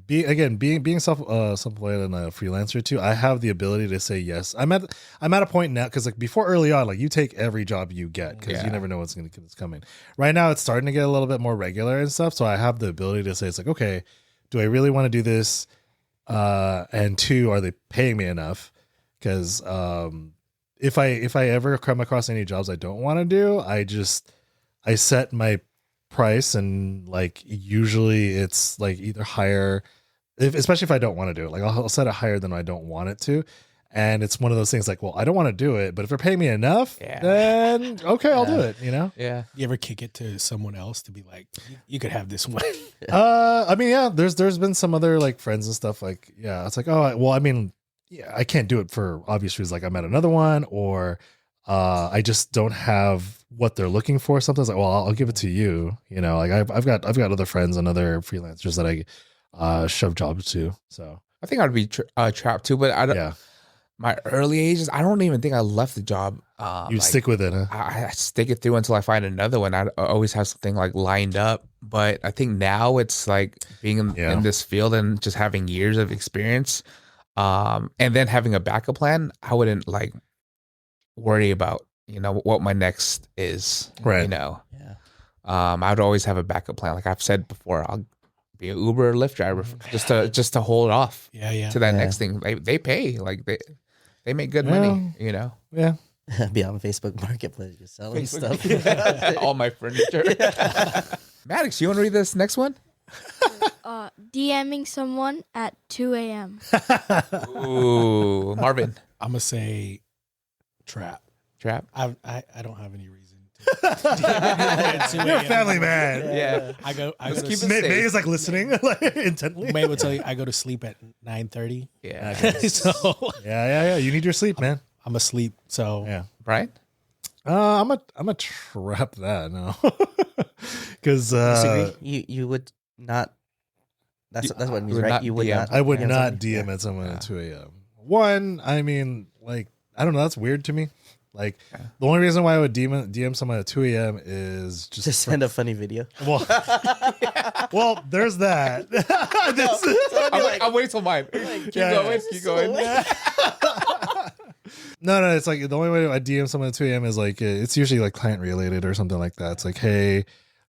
being self-employed and a freelancer too, I have the ability to say yes. I'm at a point now, because like before, early on, like you take every job you get because you never know what's coming. Right now, it's starting to get a little bit more regular and stuff, so I have the ability to say, it's like, okay, do I really want to do this? And two, are they paying me enough? Because if I ever come across any jobs I don't want to do, I set my price, and like usually it's like either higher, especially if I don't want to do it. Like I'll set it higher than I don't want it to. And it's one of those things like, well, I don't want to do it, but if they're paying me enough, then okay, I'll do it, you know? Yeah. you ever kick it to someone else to be like, you could have this one? I mean, yeah, there's been some other like friends and stuff like, yeah, it's like, oh, well, I mean, yeah, I can't do it for obvious reasons. Like I'm at another one, or I just don't have what they're looking for. Sometimes like, well, I'll give it to you. You know, like I've got other friends and other freelancers that I shove jobs to. So I think I'd be trapped too, but I don't. yeah, My early ages, I don't even think I left the job. you stick with it, huh? I stick it through until I find another one. I always have something like lined up. But I think now it's like being in this field and just having years of experience, and then having a backup plan. I wouldn't like worry about what my next is. Right. You know. Yeah. I'd always have a backup plan. Like I've said before, I'll be an Uber or Lyft driver just to hold off Yeah. to that next thing. They pay, like they make good money, Yeah. Be on Facebook Marketplace just selling stuff. All my furniture. Maddox, you want to read this next one? DMing someone at 2 a.m. Ooh, Marvin. I'm gonna say trap. I don't have any reason to. You're a family man. Yeah. I go Let's to keep it May safe. is like listening like, intently. May will tell you I go to sleep at 9:30. Yeah. So Yeah. You need your sleep, man. I'm asleep. So Yeah. Brian? I'm a trap that no, because You would not. That's what it means, would right? not You would DM. not. I would DM not somebody? DM at someone at 2 a.m. One, I mean, like, I don't know. That's weird to me. Like, the only reason why I would DM someone at 2 a.m. is just To send a funny video. well, well, there's that. I'll wait till mine. Keep going. No, it's like the only way I DM someone at 2 a.m. is like, it's usually like client related or something like that. It's like, hey,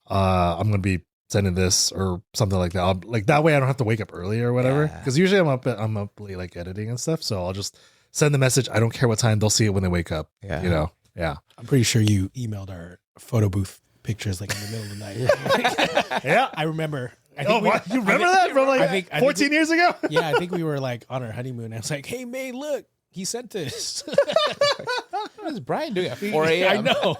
I'm going to be sending this or something like that. Like that way I don't have to wake up early or whatever. Because usually I'm up late like editing and stuff. So I'll just send the message. I don't care what time. They'll see it when they wake up. Yeah. You know? Yeah. I'm pretty sure you emailed our photo booth pictures like in the middle of the night. Yeah. I remember. What? You remember that from like 14 years ago? Yeah, I think we were like on our honeymoon. I was like, hey, May, look, he sent this. What is Brian doing at 4 a.m.? I know.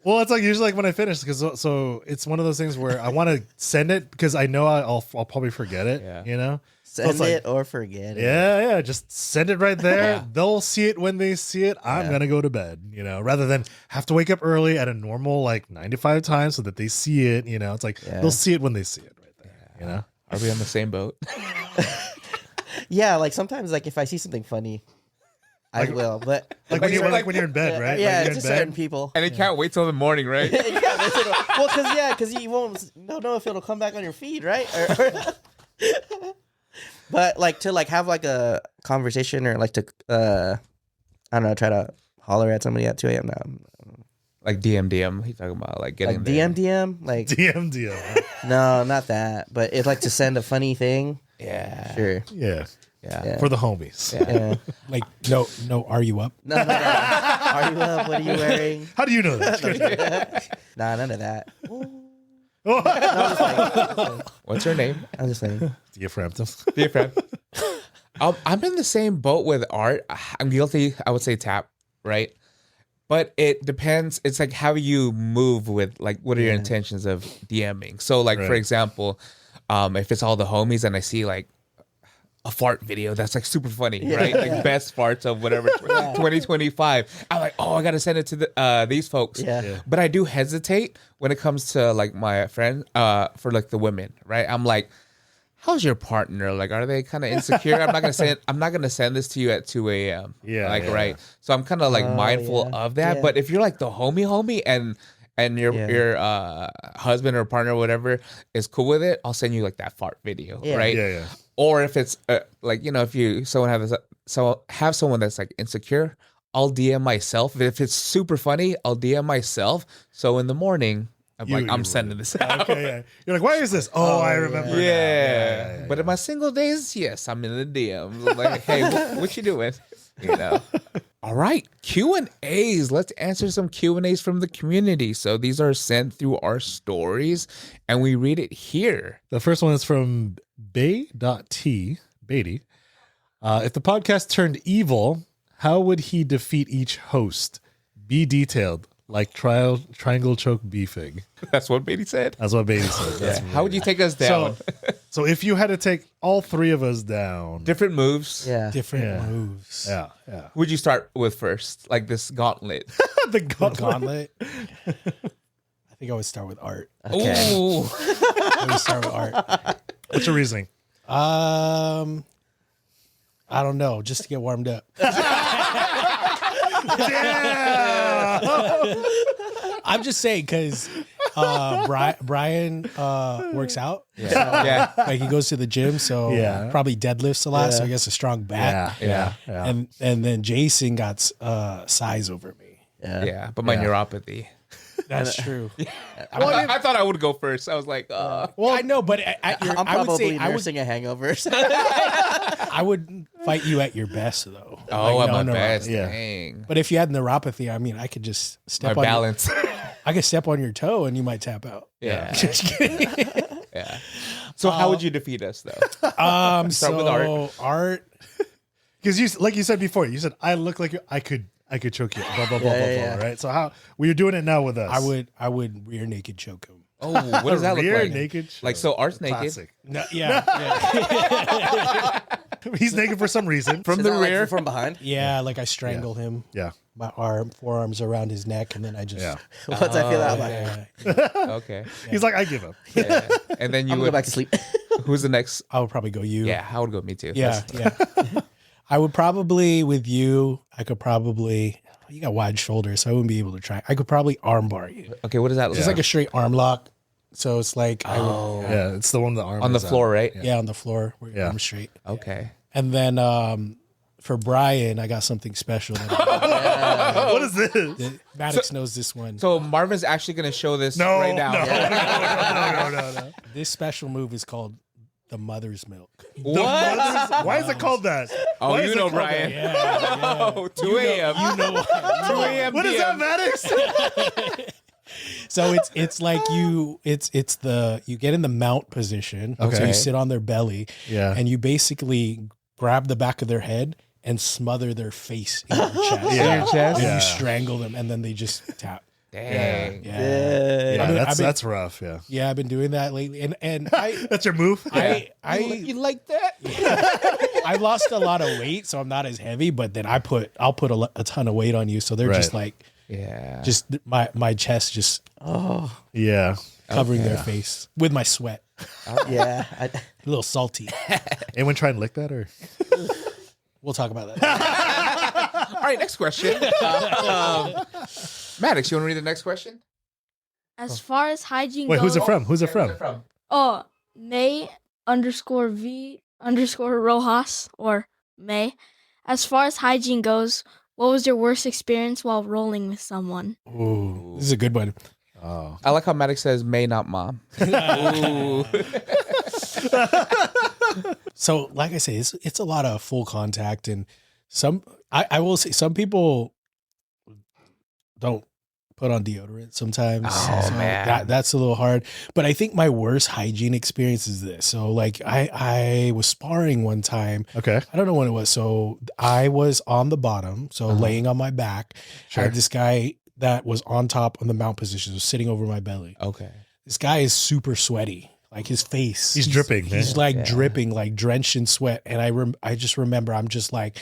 Well, it's like usually like when I finish, because so it's one of those things where I want to send it because I know I'll probably forget it. Yeah. You know, Send it's like, it or forget it. yeah. Just send it right there. Yeah. They'll see it when they see it. I'm gonna go to bed. You know, rather than have to wake up early at a normal like 9 to 5 time so that they see it. You know, it's like they'll see it when they see it right there. You know, Are we on the same boat? Yeah, like sometimes, like if I see something funny, I will. But like when you're in bed, right? Yeah, like you're to in certain bed. people. And it can't wait till the morning, right? Well, because you won't know if it'll come back on your feed, right? But like to like have like a conversation or like to I don't know, try to holler at somebody at 2 a.m. now. Like DM. He's talking about like getting Like there. DM, like DM. no, not that. But it's like to send a funny thing. Yeah. Sure. Yeah. Yeah. For the homies. Yeah. Like, no, are you up? No. Are you up? What are you wearing? How do you know that? Nah, none of that. What's her name? I'm just saying. Diaphragm. Dear friend. I'm in the same boat with art. I'm guilty. I would say tap, right? But it depends. It's like how you move with like what are your intentions of DMing. So like for example, if it's all the homies and I see like a fart video that's like super funny, right? Like best farts of whatever 2025. I'm like, oh, I gotta send it to these folks. Yeah. But I do hesitate when it comes to like my friend for like the women, right? I'm like, how's your partner? Like, are they kind of insecure? I'm not gonna send this to you at 2 a.m. Yeah, Like, yeah. right. So I'm kind of like Oh, mindful yeah. of that. Yeah. But if you're like the homie and your husband or partner or whatever is cool with it, I'll send you like that fart video, Yeah. right? Yeah, yeah. Or if it's like, you know, if you have someone that's like insecure, I'll DM myself. If it's super funny, I'll DM myself. So in the morning, I'm sending this out. Okay, yeah. You're like, why is this? Oh, I remember. now. Yeah. But in my single days, yes, I'm in the DMs. I'm like, hey, what you doing? You know. All right, Q&As. Let's answer some Q&As from the community. So these are sent through our stories, and we read it here. The first one is from Bay.T. Beatty. If the podcast turned evil, how would he defeat each host? Be detailed, like triangle choke beefing. That's what Beatty said. That's what Beatty said. That's How would you take us down? So if you had to take all three of us down, Different moves. Yeah. Different moves. yeah, yeah. Who would you start with first? Like this gauntlet. The The gauntlet. gauntlet. I think I would start with art. Okay. Ooh. I would start with art. What's your reasoning? I don't know, just to get warmed up. I'm just saying because Brian works out. Yeah. Like he goes to the gym, so Yeah. probably deadlifts a lot. So I guess a strong back. Yeah. And then Jason got size over me. Yeah. But my Yeah. neuropathy. That's true. I thought I would go first. I was like, Well, I know, but at your, I'm I would probably say I would, nursing a hangover. I would fight you at your best though. oh, Like, at my no, best. Yeah. Dang. But if you had neuropathy, I mean, I could just My step on balance. I could step on your toe and you might tap out. Yeah. Just kidding. Yeah. So how would you defeat us though? So with art. Because you, like you said before, you said I look like I could choke you. Blah blah blah Yeah. blah. Right. So how? Well, you're doing it now with us. I would rear naked choke him. Oh, what does that look Rear like? naked. Like, so Art's naked. Classic. No, yeah. He's naked for some reason. From Is the that, like, rear. from behind. Yeah, like I strangle him. Yeah. My forearms around his neck, and then I just Yeah. Once I feel that, I'm like, yeah. Okay. He's like, I give up. Yeah. And then you I'm gonna would go back to sleep. Who's the next? I would probably go you. Yeah, I would go me too. Yeah, yeah. I would probably with you. I could probably. You got wide shoulders, so I wouldn't be able to try. I could probably armbar you. Okay, what does that look Just like a straight arm lock. So it's like I would, Yeah, it's the one with the arm on the is out. floor, right? yeah, on the floor where your Yeah. arm's straight. Okay. And then for Brian, I got something special. What is this? Maddox knows this one. So Marvin's actually going to show this No, right now. no. This special move is called the mother's milk. What? Why is it called that? Oh, Why you is know, it called Brian. Yeah. 2 a.m. You know what? 2 a.m. What is that, Maddox? So it's like you get in the mount position. So Okay. you sit on their belly. Yeah. And you basically grab the back of their head and smother their face in your chest. Yeah. In your chest? And Yeah. you strangle them and then they just tap. Dang. Yeah. Yeah, I've been- that's rough. Yeah. Yeah, I've been doing that lately. And I That's your move? You like that? I've lost a lot of weight, so I'm not as heavy, but then I'll put a ton of weight on you. So they're just Right. like Yeah. just my chest just Yeah. covering their face with my sweat. yeah. A little salty. Anyone try and lick that or? We'll talk about that. All right, next question. Maddox, you want to read the next question? As far as hygiene Wait, goes, who's it from? Who's it from? Oh, May_V_Rojas or May. As far as hygiene goes, what was your worst experience while rolling with someone? Ooh, this is a good one. Oh. I like how Maddox says, "May not mom." Ooh. So, like I say, it's a lot of full contact, and I will say some people don't put on deodorant sometimes. Oh, So man. that's a little hard. But I think my worst hygiene experience is this. So, like I was sparring one time. Okay. I don't know when it was. So I was on the bottom, so laying on my back. Sure. I had this guy that was on top on the mount position, so sitting over my belly. Okay. This guy is super sweaty. Like his face, He's dripping, He's man. like dripping, like drenched in sweat. And I just remember I'm just like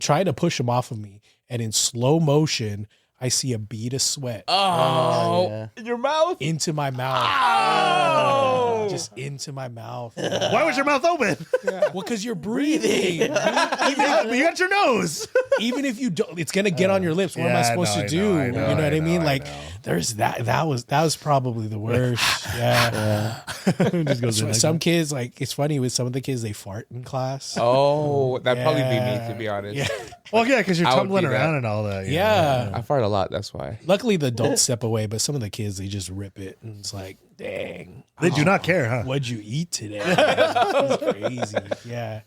trying to push him off of me, and in slow motion, I see a bead of sweat Oh, yeah. in your mouth? into my mouth. Oh. Just into my mouth. Why was your mouth open? Well, because you're breathing. you got your nose. Even if you don't, it's gonna get on your lips. What am I supposed to do? I know, you know what I mean? I Like, know. there's that. That was probably the worst. Yeah. Just goes in like Some kids, like, it's funny with some of the kids, they fart in class. Oh, that'd probably be me, Yeah. to be honest. Yeah. well, yeah, because you're I would tumbling be that. around and all that. Yeah. I fart a lot, that's why. Luckily, the adults step away, but some of the kids, they just rip it. And it's like, dang. They do not care, huh? What'd you eat today? It's crazy. Yeah.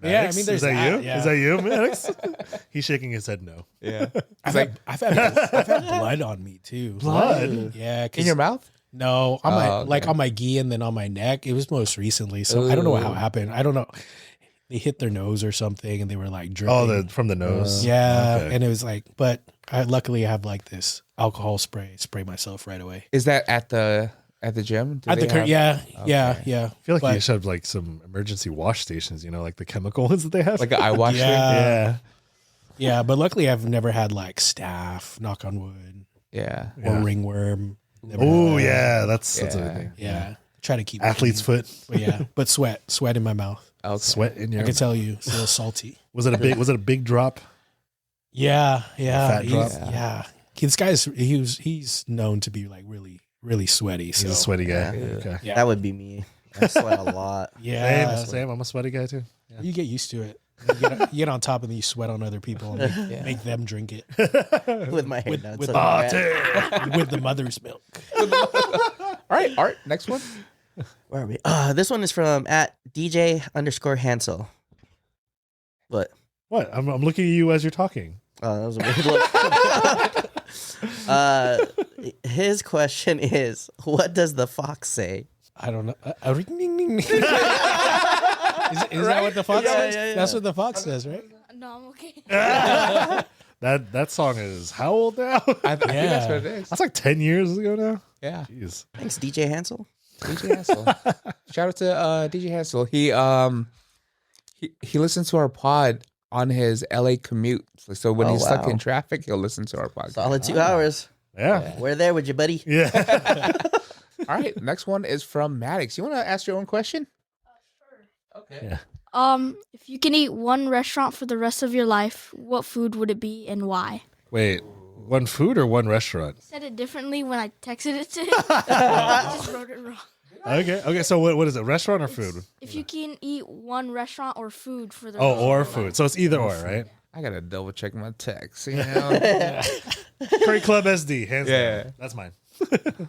Yeah, I Maddox, mean, there's is that you? Yeah. Is that you, Maddox? He's shaking his head no. Yeah. I've had blood on me too. Blood? Yeah. 'cause- In your mouth? No, on my okay. like on my gi and then on my neck. It was most recently, so I don't know how it happened. I don't know. They hit their nose or something, and they were like dripping. Oh, from the nose. yeah, Okay. and it was like, but I luckily have like this alcohol spray myself right away. Is that at the gym? Do At the they current, have- yeah. I feel like But- you should have like some emergency wash stations, like the chemical ones that they have. Like an eye washer? Yeah. yeah. Yeah, but luckily I've never had like staph, knock on wood, Yeah. or ringworm. Never Oh had that. yeah, that's a Yeah. thing. Yeah. Try to keep Athlete's foot. But yeah, but sweat in my mouth. Okay. Sweat in I your. can tell you, it's a little salty. Was it a big drop? Yeah. Fat drop? Yeah. This guy's he's known to be like really, really sweaty. So He's a sweaty guy. Yeah. Okay. Yeah. That would be me. I sweat a lot. Yeah. Same. I'm a sweaty guy too. Yeah. You get used to it. You get on top and then you sweat on other people and make them drink it With my hair down. with so the- with the mother's milk. All right, Art, next one. Where are we? This one is from at DJ_Hansel. What? What? I'm looking at you as you're talking. Oh, that was a weird look. His question is, what does the fox say? I don't know. Is that what the fox says? yeah. That's what the fox says, right? No, I'm okay. That song is how old now? I think that's what it is. That's like 10 years ago now. Yeah. Jeez. Thanks, DJ Hansel. DJ Hansel. Shout out to DJ Hansel. He listens to our pod on his LA commute. So when he's stuck wow. in traffic, he'll listen to our podcast. Solid 2 hours. Yeah. We're there with you, buddy. Yeah. All right, next one is from Maddox. You want to ask your own question? Okay. Yeah. If you can eat one restaurant for the rest of your life, what food would it be and why? Wait, one food or one restaurant? Said it differently when I texted it to him. I just wrote it wrong. Okay. So what is it? Restaurant or food? If you can eat one restaurant or food for the Oh, rest of or your food. life. So it's either or, right? I gotta double check my text. You know? Curry Club SD, hands Yeah. down. That's mine.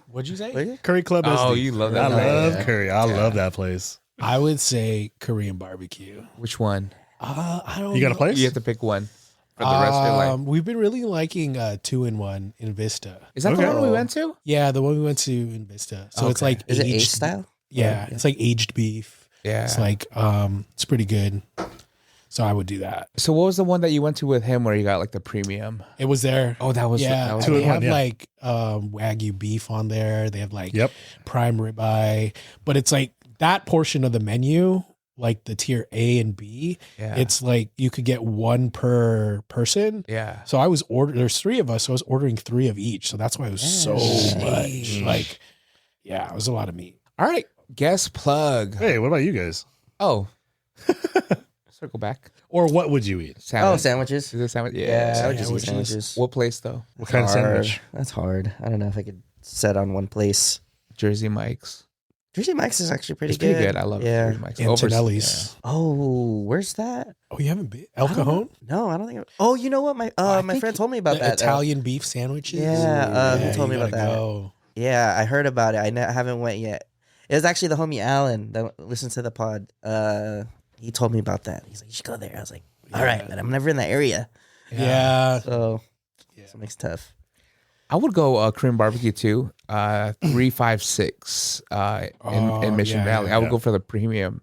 What'd you say? Curry Club SD. Oh, you love that I place. love Yeah. curry. I love that place. I would say Korean barbecue. Which one? I don't. You got a know. place? You have to pick one for the rest of your life. We've been really liking 2-in-1 in Vista. Is that Okay. the one we went to? Yeah, the one we went to in Vista. So it's Okay. like Is it aged H style? Yeah, it's like aged beef. Yeah. It's like it's pretty good. So I would do that. So what was the one that you went to with him where you got like the premium? It was there. Oh, that was Yeah, that was and they 2-in-1, have yeah. like Wagyu beef on there. They have like Yep. prime ribeye, but it's like that portion of the menu, like the tier A and B. Yeah. It's like you could get one per person. yeah. So I was there's 3 of us, so I was ordering 3 of each. So that's why it was so much. Like, yeah, it was a lot of meat. All right. Guest plug. Hey, what about you guys? Oh. Circle back. Or what would you eat? Sandwich. Oh, sandwiches. Is it sandwich? Yeah, I would just eat sandwiches. sandwiches. What place though? What kind of Hard. sandwich? That's hard. I don't know if I could set on one place. Jersey Mike's. Jersey Mike's is actually pretty It's good. pretty good. I love Yeah. Jersey Mike's. Antonelli's. Oh, where's that? Oh, you haven't been El Cajon? No, I don't think. Oh, you know what? My I my think friend told me about The that. Italian beef sandwiches. Yeah, who told you me about gotta that? go. Yeah, I heard about it. I haven't went yet. It was actually the homie Alan that listened to the pod. He told me about that. He's like, you should go there. I was like, all right, but I'm never in that area, Yeah. so it makes it tough. I would go Korean barbecue too. 356 in Mission yeah, Valley. yeah, I would yeah. go for the premium.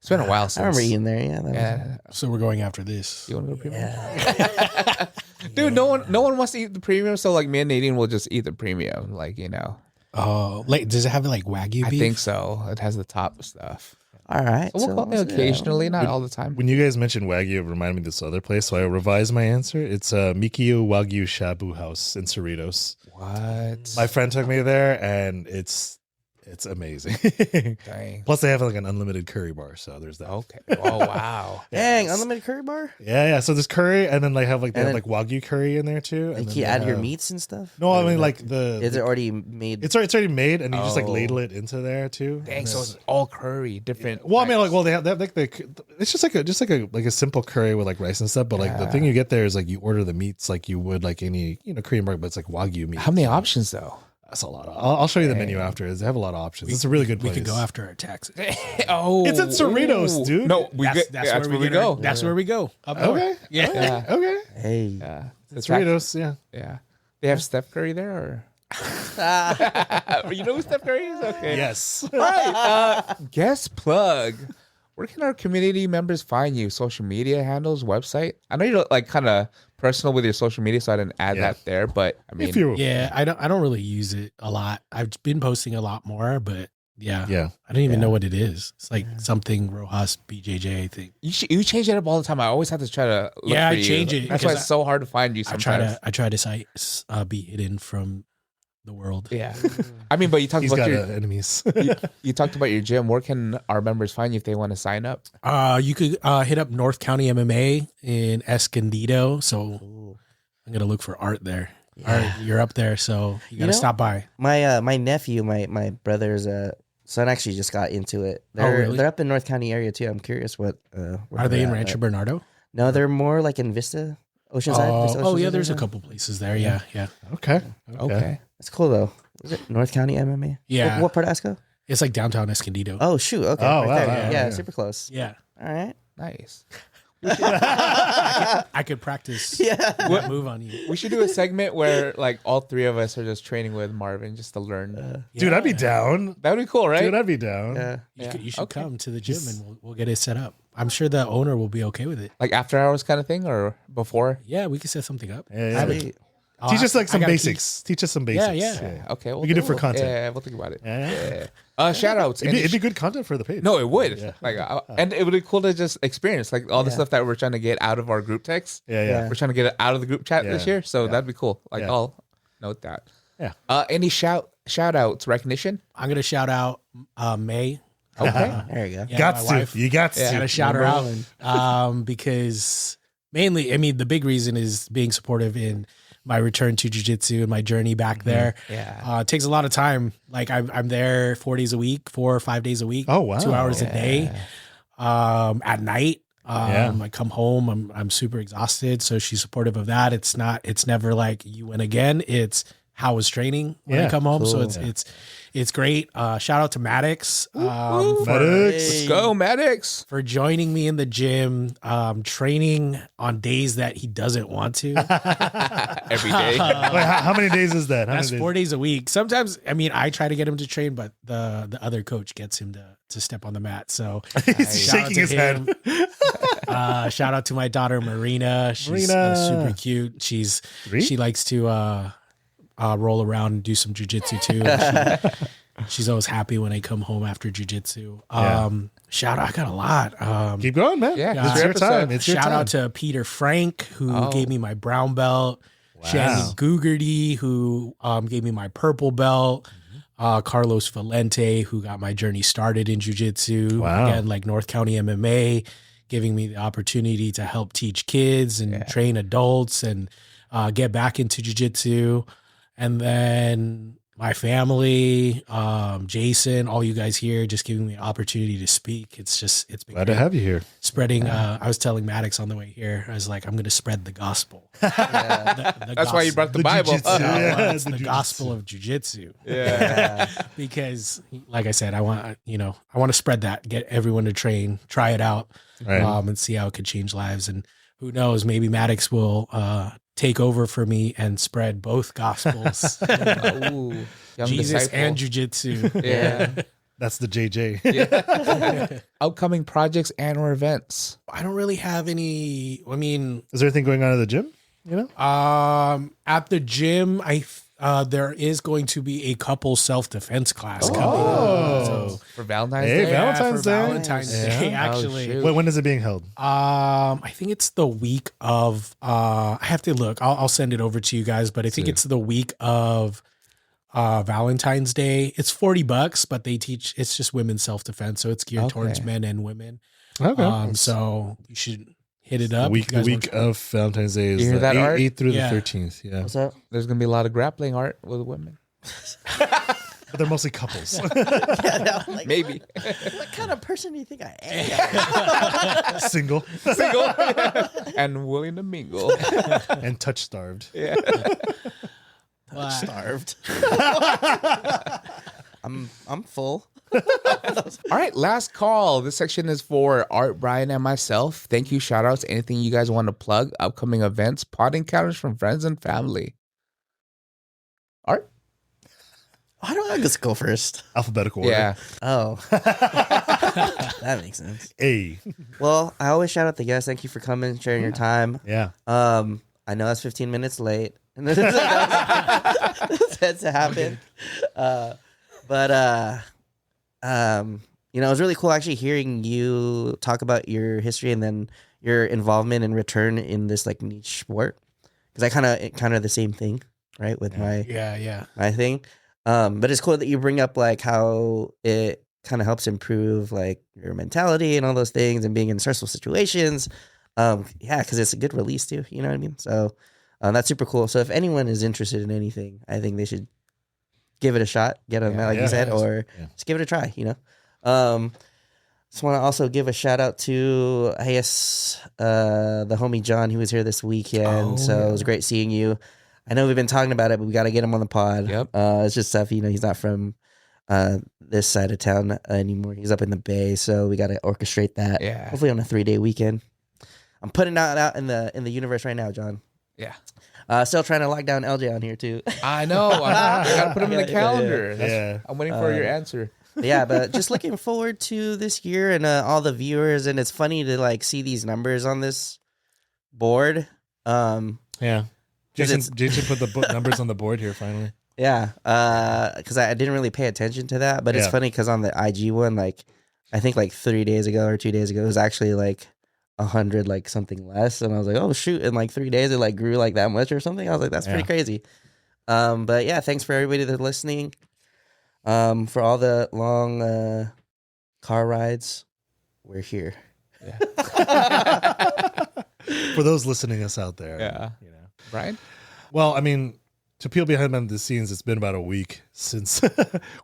It's been a while since. I remember eating there. Yeah, that was- Yeah. So we're going after this. You want to go premium? yeah. Dude, no one wants to eat the premium, so like me and Nadine will just eat the premium. Like, you know. Oh, like does it have like Wagyu beef? I think so. It has the top stuff. All right. So we'll call it occasionally, not all the time. When you guys mentioned Wagyu, it reminded me of this other place. So I revised my answer. It's Mikio Wagyu Shabu House in Cerritos. What? My friend took me there, and it's amazing. Dang. Plus, they have like an unlimited curry bar, so there's that. Okay. Oh wow. Dang, unlimited curry bar? Yeah. So there's curry, and then they have like And then- Wagyu curry in there too. And Like then you they add your have- meats and stuff? No, I mean like Is it already made? it's already made, and you just like Oh. ladle it into there too. Dang. And So it's- it's all curry, different. well, I mean, types. like, they have like it's just like a simple curry with like rice and stuff. But like the thing you get there is like you order the meats like you would like any Korean bar, but it's like Wagyu meat. How many options though? That's a lot. I'll show you the menu after. They have a lot of options. It's a really good We place. could go after our taxes. Oh, It's in Cerritos, dude. No, That's where we go. That's where we go. Up north. Okay. Yeah. Yeah. Okay. Hey. Yeah. It's Cerritos. Yeah. Yeah. They have Steph Curry there, or you know who Steph Curry is? Okay. Yes. All right. Guest plug. Where can our community members find you? Social media handles, website? I know you're like kind of personal with your social media, so I didn't add Yeah. that there. But I mean, If you. Yeah, I don't really use it a lot. I've been posting a lot more, but yeah, Yeah. I don't even know what it is. It's like something Rojas BJJ, I think. you change it up all the time. I always have to try to look Yeah, for I you. change it That's why because it's so hard to find you sometimes. I try to be hidden from the world. Yeah. I mean, but you talked He's about got your enemies. you talked about your gym. Where can our members find you if they want to sign up? You could hit up North County MMA in Escondido. So I'm gonna look for Art there. Art, you're up there, so you gotta stop by. My nephew, my brother's son actually just got into it. Really? They're up in North County area too. I'm curious what where Are they they're in at. Rancho Bernardo? No, they're more like in Vista, Oceanside. Vista, Oh yeah, Oceanside there's a area. couple places there. Yeah. Okay. Okay. That's cool though. Is it North County MMA? Yeah. What part of Esco? It's like downtown Escondido. Oh shoot. Okay. Oh, right wow, there. wow, yeah, yeah. super close. Yeah. All right. Nice. I could practice that move on you. We should do a segment where like all three of us are just training with Marvin just to learn. Dude, I'd be down. That would be cool, right? Dude, I'd be down. Yeah. You should come to the gym and we'll get it set up. I'm sure the owner will be okay with it. Like after hours kind of thing or before? Yeah, we could set something up. Yeah. Sweet. Teach us like some I gotta basics. Teach us some basics. Yeah. Okay. We can do it for content. Yeah, we'll think about it. Yeah. Shout outs. It'd be good content for the page. No, it would. Yeah. Like, and it would be cool to just experience like all the stuff that we're trying to get out of our group text. Yeah. We're trying to get it out of the group chat this Yeah. year, so that'd be cool. Like, Yeah. I'll note that. Yeah. Any shout outs, recognition? I'm gonna shout out May. Okay. There you go. Yeah, Got my to. wife. You got to. Gotta shout her out because mainly, I mean, the big reason is being supportive in my return to jiu-jitsu and my journey back there. Yeah. It takes a lot of time. Like I'm there 4 days a week, 4 or 5 days a week. Oh, wow. 2 hours a day. At night, Yeah. I come home, I'm super exhausted. So she's supportive of that. It's never like you win again. It's how was training when I Yeah, come home. cool. So it's great. Shout out to Maddox. Maddox. Let's go, Maddox. For joining me in the gym, training on days that he doesn't want to. Every day. Wait, how many days is that? How That's many 4 days a week. Sometimes, I mean, I try to get him to train, but the other coach gets him to step on the mat. So days? He's shout out shaking to his him. head. Shout out to my daughter Marina. She's Marina. super cute. She likes to roll around and do some jujitsu too. She's always happy when I come home after jujitsu. Shout out, I got a lot. Keep going, man. Yeah, It's your time. It's your Shout time. out to Peter Frank, who gave me my brown belt. Wow. Shandy Gugarty, who gave me my purple belt. Carlos Valente, who got my journey started in jiu-jitsu. Wow. Again, like North County MMA, giving me the opportunity to help teach kids and train adults and get back into jiu-jitsu. And then my family, Jason, all you guys here, just giving me an opportunity to speak. It's been Glad to great. have you here. Spreading. I was telling Maddox on the way here, I was like, I'm going to spread the gospel. The That's why you brought the Bible. jiu-jitsu. Yeah, it's the the jiu-jitsu. gospel of jujitsu. Yeah. Because, like I said, I want to spread that, get everyone to train, try it out, Right. and see how it could change lives. And who knows, maybe Maddox will take over for me and spread both gospels, Ooh, young Jesus disciple. and jujitsu. Yeah. That's the JJ. Upcoming projects and or events. I don't really have any. I mean, Is there anything going on at the gym? You know? at the gym, there is going to be a couple self-defense class coming Oh. up. For Valentine's Hey, Day. Valentine's for Day. Valentine's Day, Yeah. actually. shoot. When is it being held? I think it's the week of. I have to look. I'll send it over to you guys, but I think it's the week of Valentine's Day. It's $40, but they teach. It's just women's self-defense, so it's geared towards men and women. Okay. So you should hit it up. The week of Valentine's Day is You hear that, the Art? 8th through Yeah. the 13th. Yeah. What's up? There's gonna be a lot of grappling art with women. But they're mostly couples. Yeah, I'm like, Maybe. What kind of person do you think I am? Single Single and willing to mingle. and touch starved. Yeah. Starved. I'm full. All right, last call. This section is for Art, Brian, and myself. Thank you. Shout outs. Anything you guys want to plug? Upcoming events, pod encounters from friends and family. Art? Why don't I just go first? Alphabetical order. Yeah. Oh, that makes sense. A. Well, I always shout out the guests. Thank you for coming, sharing your time. Yeah. I know that's 15 minutes late. That's to happen. But you know, it was really cool actually hearing you talk about your history and then your involvement and return in this like niche sport. Because I kind of the same thing, right? With my thing. But it's cool that you bring up like how it kind of helps improve like your mentality and all those things and being in stressful situations. Yeah, because it's a good release too. You know what I mean? So that's super cool. So if anyone is interested in anything, I think they should give it a shot. Get on like you said, or just give it a try. You know. Just want to also give a shout out to I guess the homie John who was here this weekend. It was great seeing you. I know we've been talking about it, but we got to get him on the pod. Yep. It's just stuff, you know, he's not from this side of town anymore. He's up in the Bay, so we got to orchestrate that. Yeah. Hopefully on a 3-day weekend. I'm putting it out in the universe right now, John. Yeah. Still trying to lock down LJ on here too. I know. I got to put him in the calendar. Yeah. I'm waiting for your answer. Yeah, but just looking forward to this year and all the viewers. And it's funny to like see these numbers on this board. Yeah. Jason put the numbers on the board here finally. Yeah, because I didn't really pay attention to that, but it's funny because on the IG one, like I think like 3 days ago or 2 days ago, it was actually like 100, like something less, and I was like, oh shoot! In like 3 days, it like grew like that much or something. I was like, that's pretty crazy. But yeah, thanks for everybody that's listening. For all the long car rides, we're here. For those listening us out there. Yeah. You know. Brian? Well, I mean, to peel behind the scenes, it's been about a week since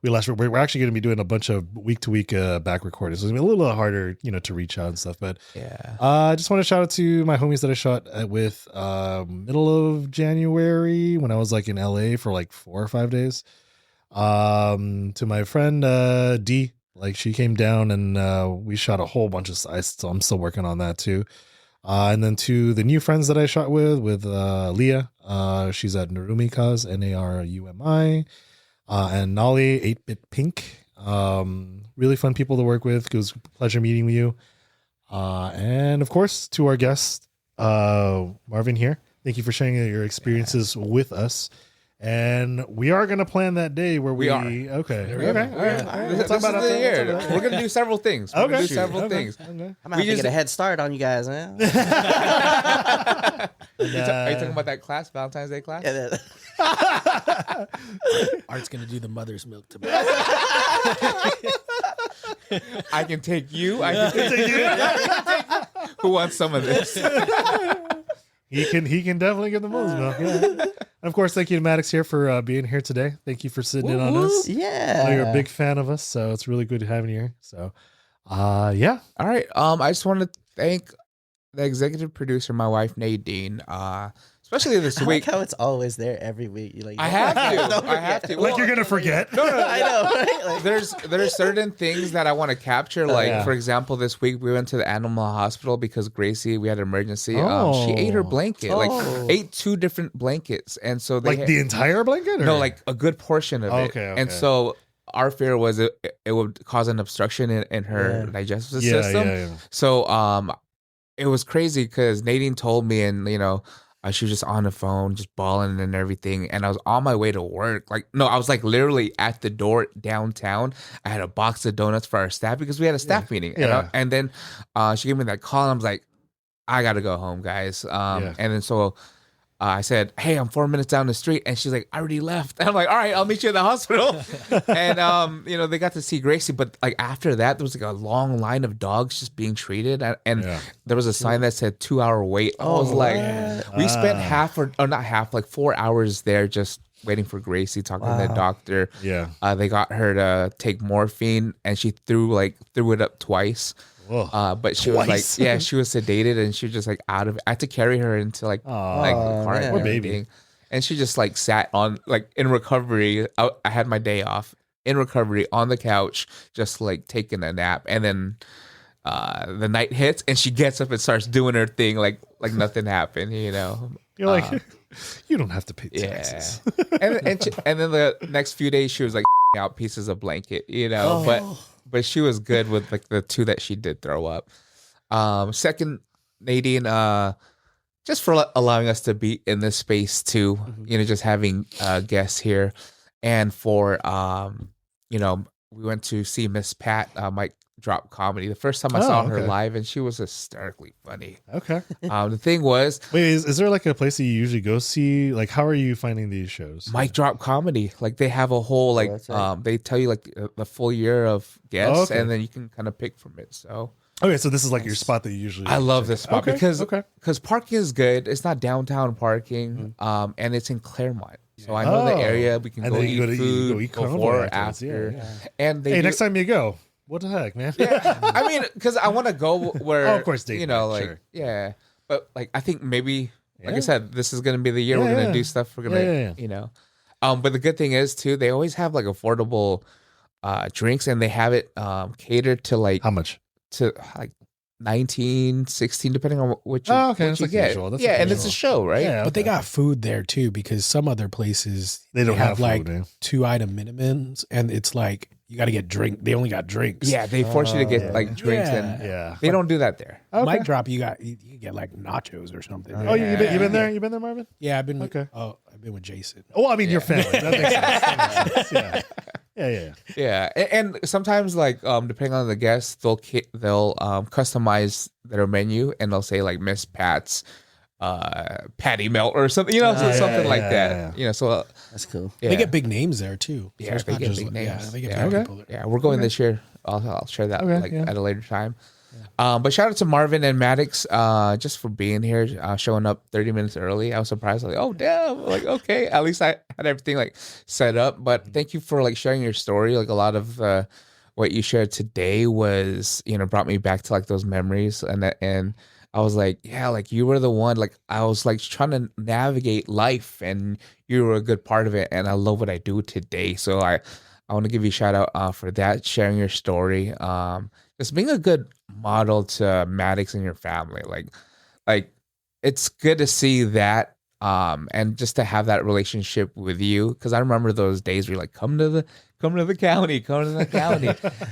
we last. We're actually going to be doing a bunch of week-to-week back recordings. So it's going to be a little harder, you know, to reach out and stuff. But Yeah. I just want to shout out to my homies that I shot with middle of January when I was like in LA for like 4 or 5 days. To my friend D, like she came down and we shot a whole bunch of sites. So I'm still working on that too. And then to the new friends that I shot with Leah, she's at Narumi-Kaz, Narumi, and Nolly, 8-Bit Pink. Really fun people to work with. It was a pleasure meeting you. And of course, to our guest, Marvin here. Thank you for sharing your experiences with us. And we are going to plan that day where we are. Okay. Okay. All right. This is the year. We're going to do several things. We're going to do several things. I'm gonna have to get a head start on you guys, man. Are you talking about that class, Valentine's Day class? Art's gonna do the mother's milk tomorrow. I can take you. I can take you. Who wants some of this? He can definitely get the most milk. Yeah. And of course, thank you to Maddox here for being here today. Thank you for sitting in on us. Yeah. I know you're a big fan of us, so it's really good having you here. So, yeah. All right. I just want to thank the executive producer, my wife Nadine. Especially this I week. like how it's always there every week. You like, I have to. I have to. Like you're gonna forget. No. I know. Right? Like, There's certain things that I want to capture. Like for example, this week we went to the animal hospital because Gracie, we had an emergency. She ate her blanket, like ate 2 different blankets, and so they Like the entire blanket? Or? no, like a good portion of it. Okay. And so our fear was it would cause an obstruction in her digestive system. Yeah. So it was crazy because Nadine told me, and She was just on the phone, just bawling and everything. And I was on my way to work. Like, no, I was like literally at the door downtown. I had a box of donuts for our staff because we had a staff meeting. Yeah. And then she gave me that call. And I was like, I got to go home, guys. And then so I said, hey, I'm 4 minutes down the street. And she's like, I already left. And I'm like, all right, I'll meet you at the hospital. And, they got to see Gracie. But like after that, there was like a long line of dogs just being treated. And there was a sign that said 2-hour wait. I was like, we spent not half, like 4 hours there just waiting for Gracie, talking to the doctor. Yeah. They got her to take morphine and she threw it up twice. But she was like, she was sedated and she was just like out of it. I had to carry her into like the car and everything. Baby. And she just like sat on like in recovery. I had my day off in recovery on the couch, just like taking a nap. And then the night hits and she gets up and starts doing her thing like nothing happened, You're like, you don't have to pay taxes. and then the next few days she was like out pieces of blanket, but she was good with like the 2 that she did throw up. Second, Nadine, just for allowing us to be in this space too, just having guests here. And for, we went to see Miss Pat, Mike Drop Comedy. The first time I saw her live and she was hysterically funny. Okay. The thing was... Wait, is there like a place that you usually go see? Like, how are you finding these shows? Mike Drop Comedy. Like, they have a whole, like, they tell you, like, the full year of guests, and then you can kind of pick from it, so... Okay, so this is like your spot that you usually... I love this spot because parking is good. It's not downtown parking, and it's in Claremont. So I know the area. We can go eat food before or after. Yeah. And next time you go... What the heck, man? Yeah, I mean, because I want to go where, of course, like, sure. But like, I think maybe, like I said, this is gonna be the year we're gonna do stuff. We're gonna, but the good thing is too, they always have like affordable drinks, and they have it catered to like how much to like 19, 16, depending on what you, what you like get. Usual. That's and it's a show, right? Yeah, but they got food there too, because some other places they don't have like food, 2-item minimums, and it's like you got to get drink. They only got drinks. Yeah, they force you to get like drinks, and they don't do that there. Mic drop, you get like nachos or something. Oh, you been there? You been there, Marvin? Yeah, I've been. I've been with Jason. Oh, I mean your family. That makes sense. Yeah. And sometimes, like, depending on the guest, they'll customize their menu, and they'll say like Miss Pat's patty melt or something, something like that. So that's cool. Yeah. They get big names there too. Yeah, so they get big names. Yeah, they get big people there. Yeah, we're going this year. I'll share that at a later time. But shout out to Marvin and Maddox just for being here, showing up 30 minutes early. I was surprised. Like, oh damn! Like, okay, at least I had everything like set up. But thank you for like sharing your story. Like a lot of what you shared today was brought me back to like those memories, and I was like, yeah, like you were the one. Like I was like trying to navigate life, and you were a good part of it. And I love what I do today. So I want to give you a shout out for that, sharing your story. Just being a good model to Maddox and your family. Like it's good to see that. And just to have that relationship with you. Cause I remember those days where you're like, come to the county.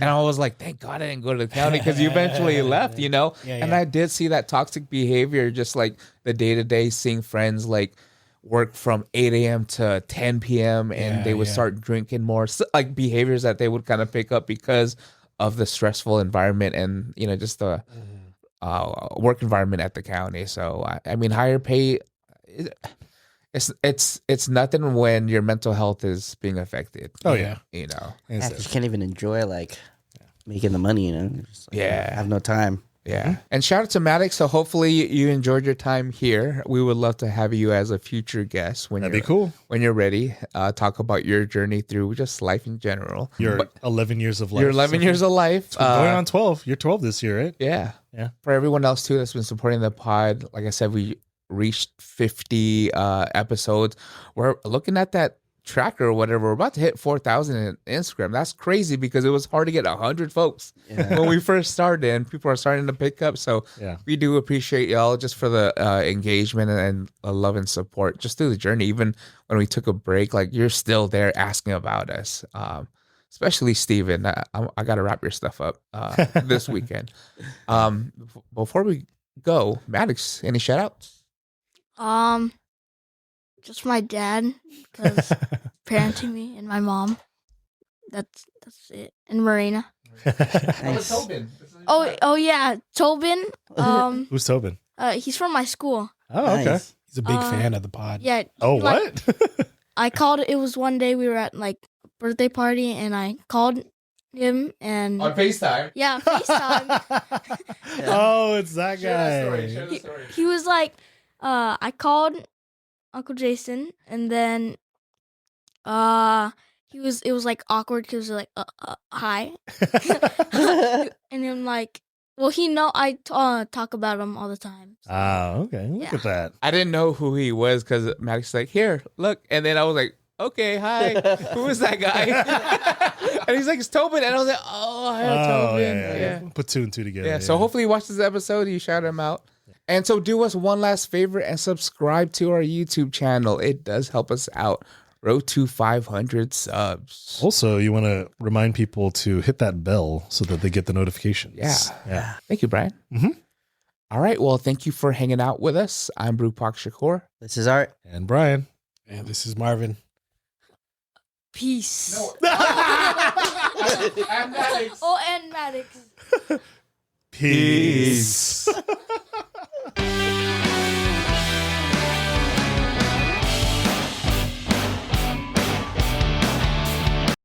And I was like, thank God I didn't go to the county, because you eventually left, And I did see that toxic behavior, just like the day-to-day, seeing friends like work from 8 a.m. to 10 p.m. and they would start drinking more, so, like behaviors that they would kind of pick up because of the stressful environment and, just the work environment at the county. So, I mean, higher pay, it's nothing when your mental health is being affected. Oh yeah, you can't even enjoy like making the money. Just, like, have no time. Yeah, and shout out to Maddox. So hopefully you enjoyed your time here. We would love to have you as a future guest that'd be cool when you're ready. Talk about your journey through just life in general. Your 11 years of life. Your 11 years of life. Going on 12. You're 12 this year, right? Yeah. For everyone else too that's been supporting the pod, like I said, we reached 50 episodes. We're looking at that tracker or whatever. We're about to hit 4,000 in Instagram. That's crazy because it was hard to get 100 folks when we first started, and people are starting to pick up. So we do appreciate y'all just for the engagement and love and support just through the journey. Even when we took a break, like you're still there asking about us. Especially Steven. I got to wrap your stuff up this weekend. Before we go, Maddox, any shout outs? Just my dad, because parenting me, and my mom. That's it. And Marina. Nice. Oh yeah, Tobin. Who's Tobin? He's from my school. Oh, okay. Nice. He's a big fan of the pod. Yeah. Oh, like, what? I called. It was one day we were at like a birthday party, and I called him and On FaceTime. yeah, FaceTime. Oh, it's that guy. He was like, I called Uncle Jason, and then it was like awkward because like hi, and I'm like, well, I talk about him all the time. So. Okay. Look Yeah. at that. I didn't know who he was because Maddox like, here, look. And then I was like, okay, hi. Who is that guy? And he's like, it's Tobin. And I was like, oh, hi, Tobin. Yeah. Put two and two together. Yeah, so hopefully you watch this episode. You shout him out. And so do us one last favor and subscribe to our YouTube channel. It does help us out. Road to 500 subs. Also, you want to remind people to hit that bell so that they get the notifications. Yeah. Thank you, Brian. Mm-hmm. All right. Well, thank you for hanging out with us. I'm brewpac.shakur. This is Art. And Brian. And this is Marvin. Peace. And Maddox. Oh, and Maddox. Peace.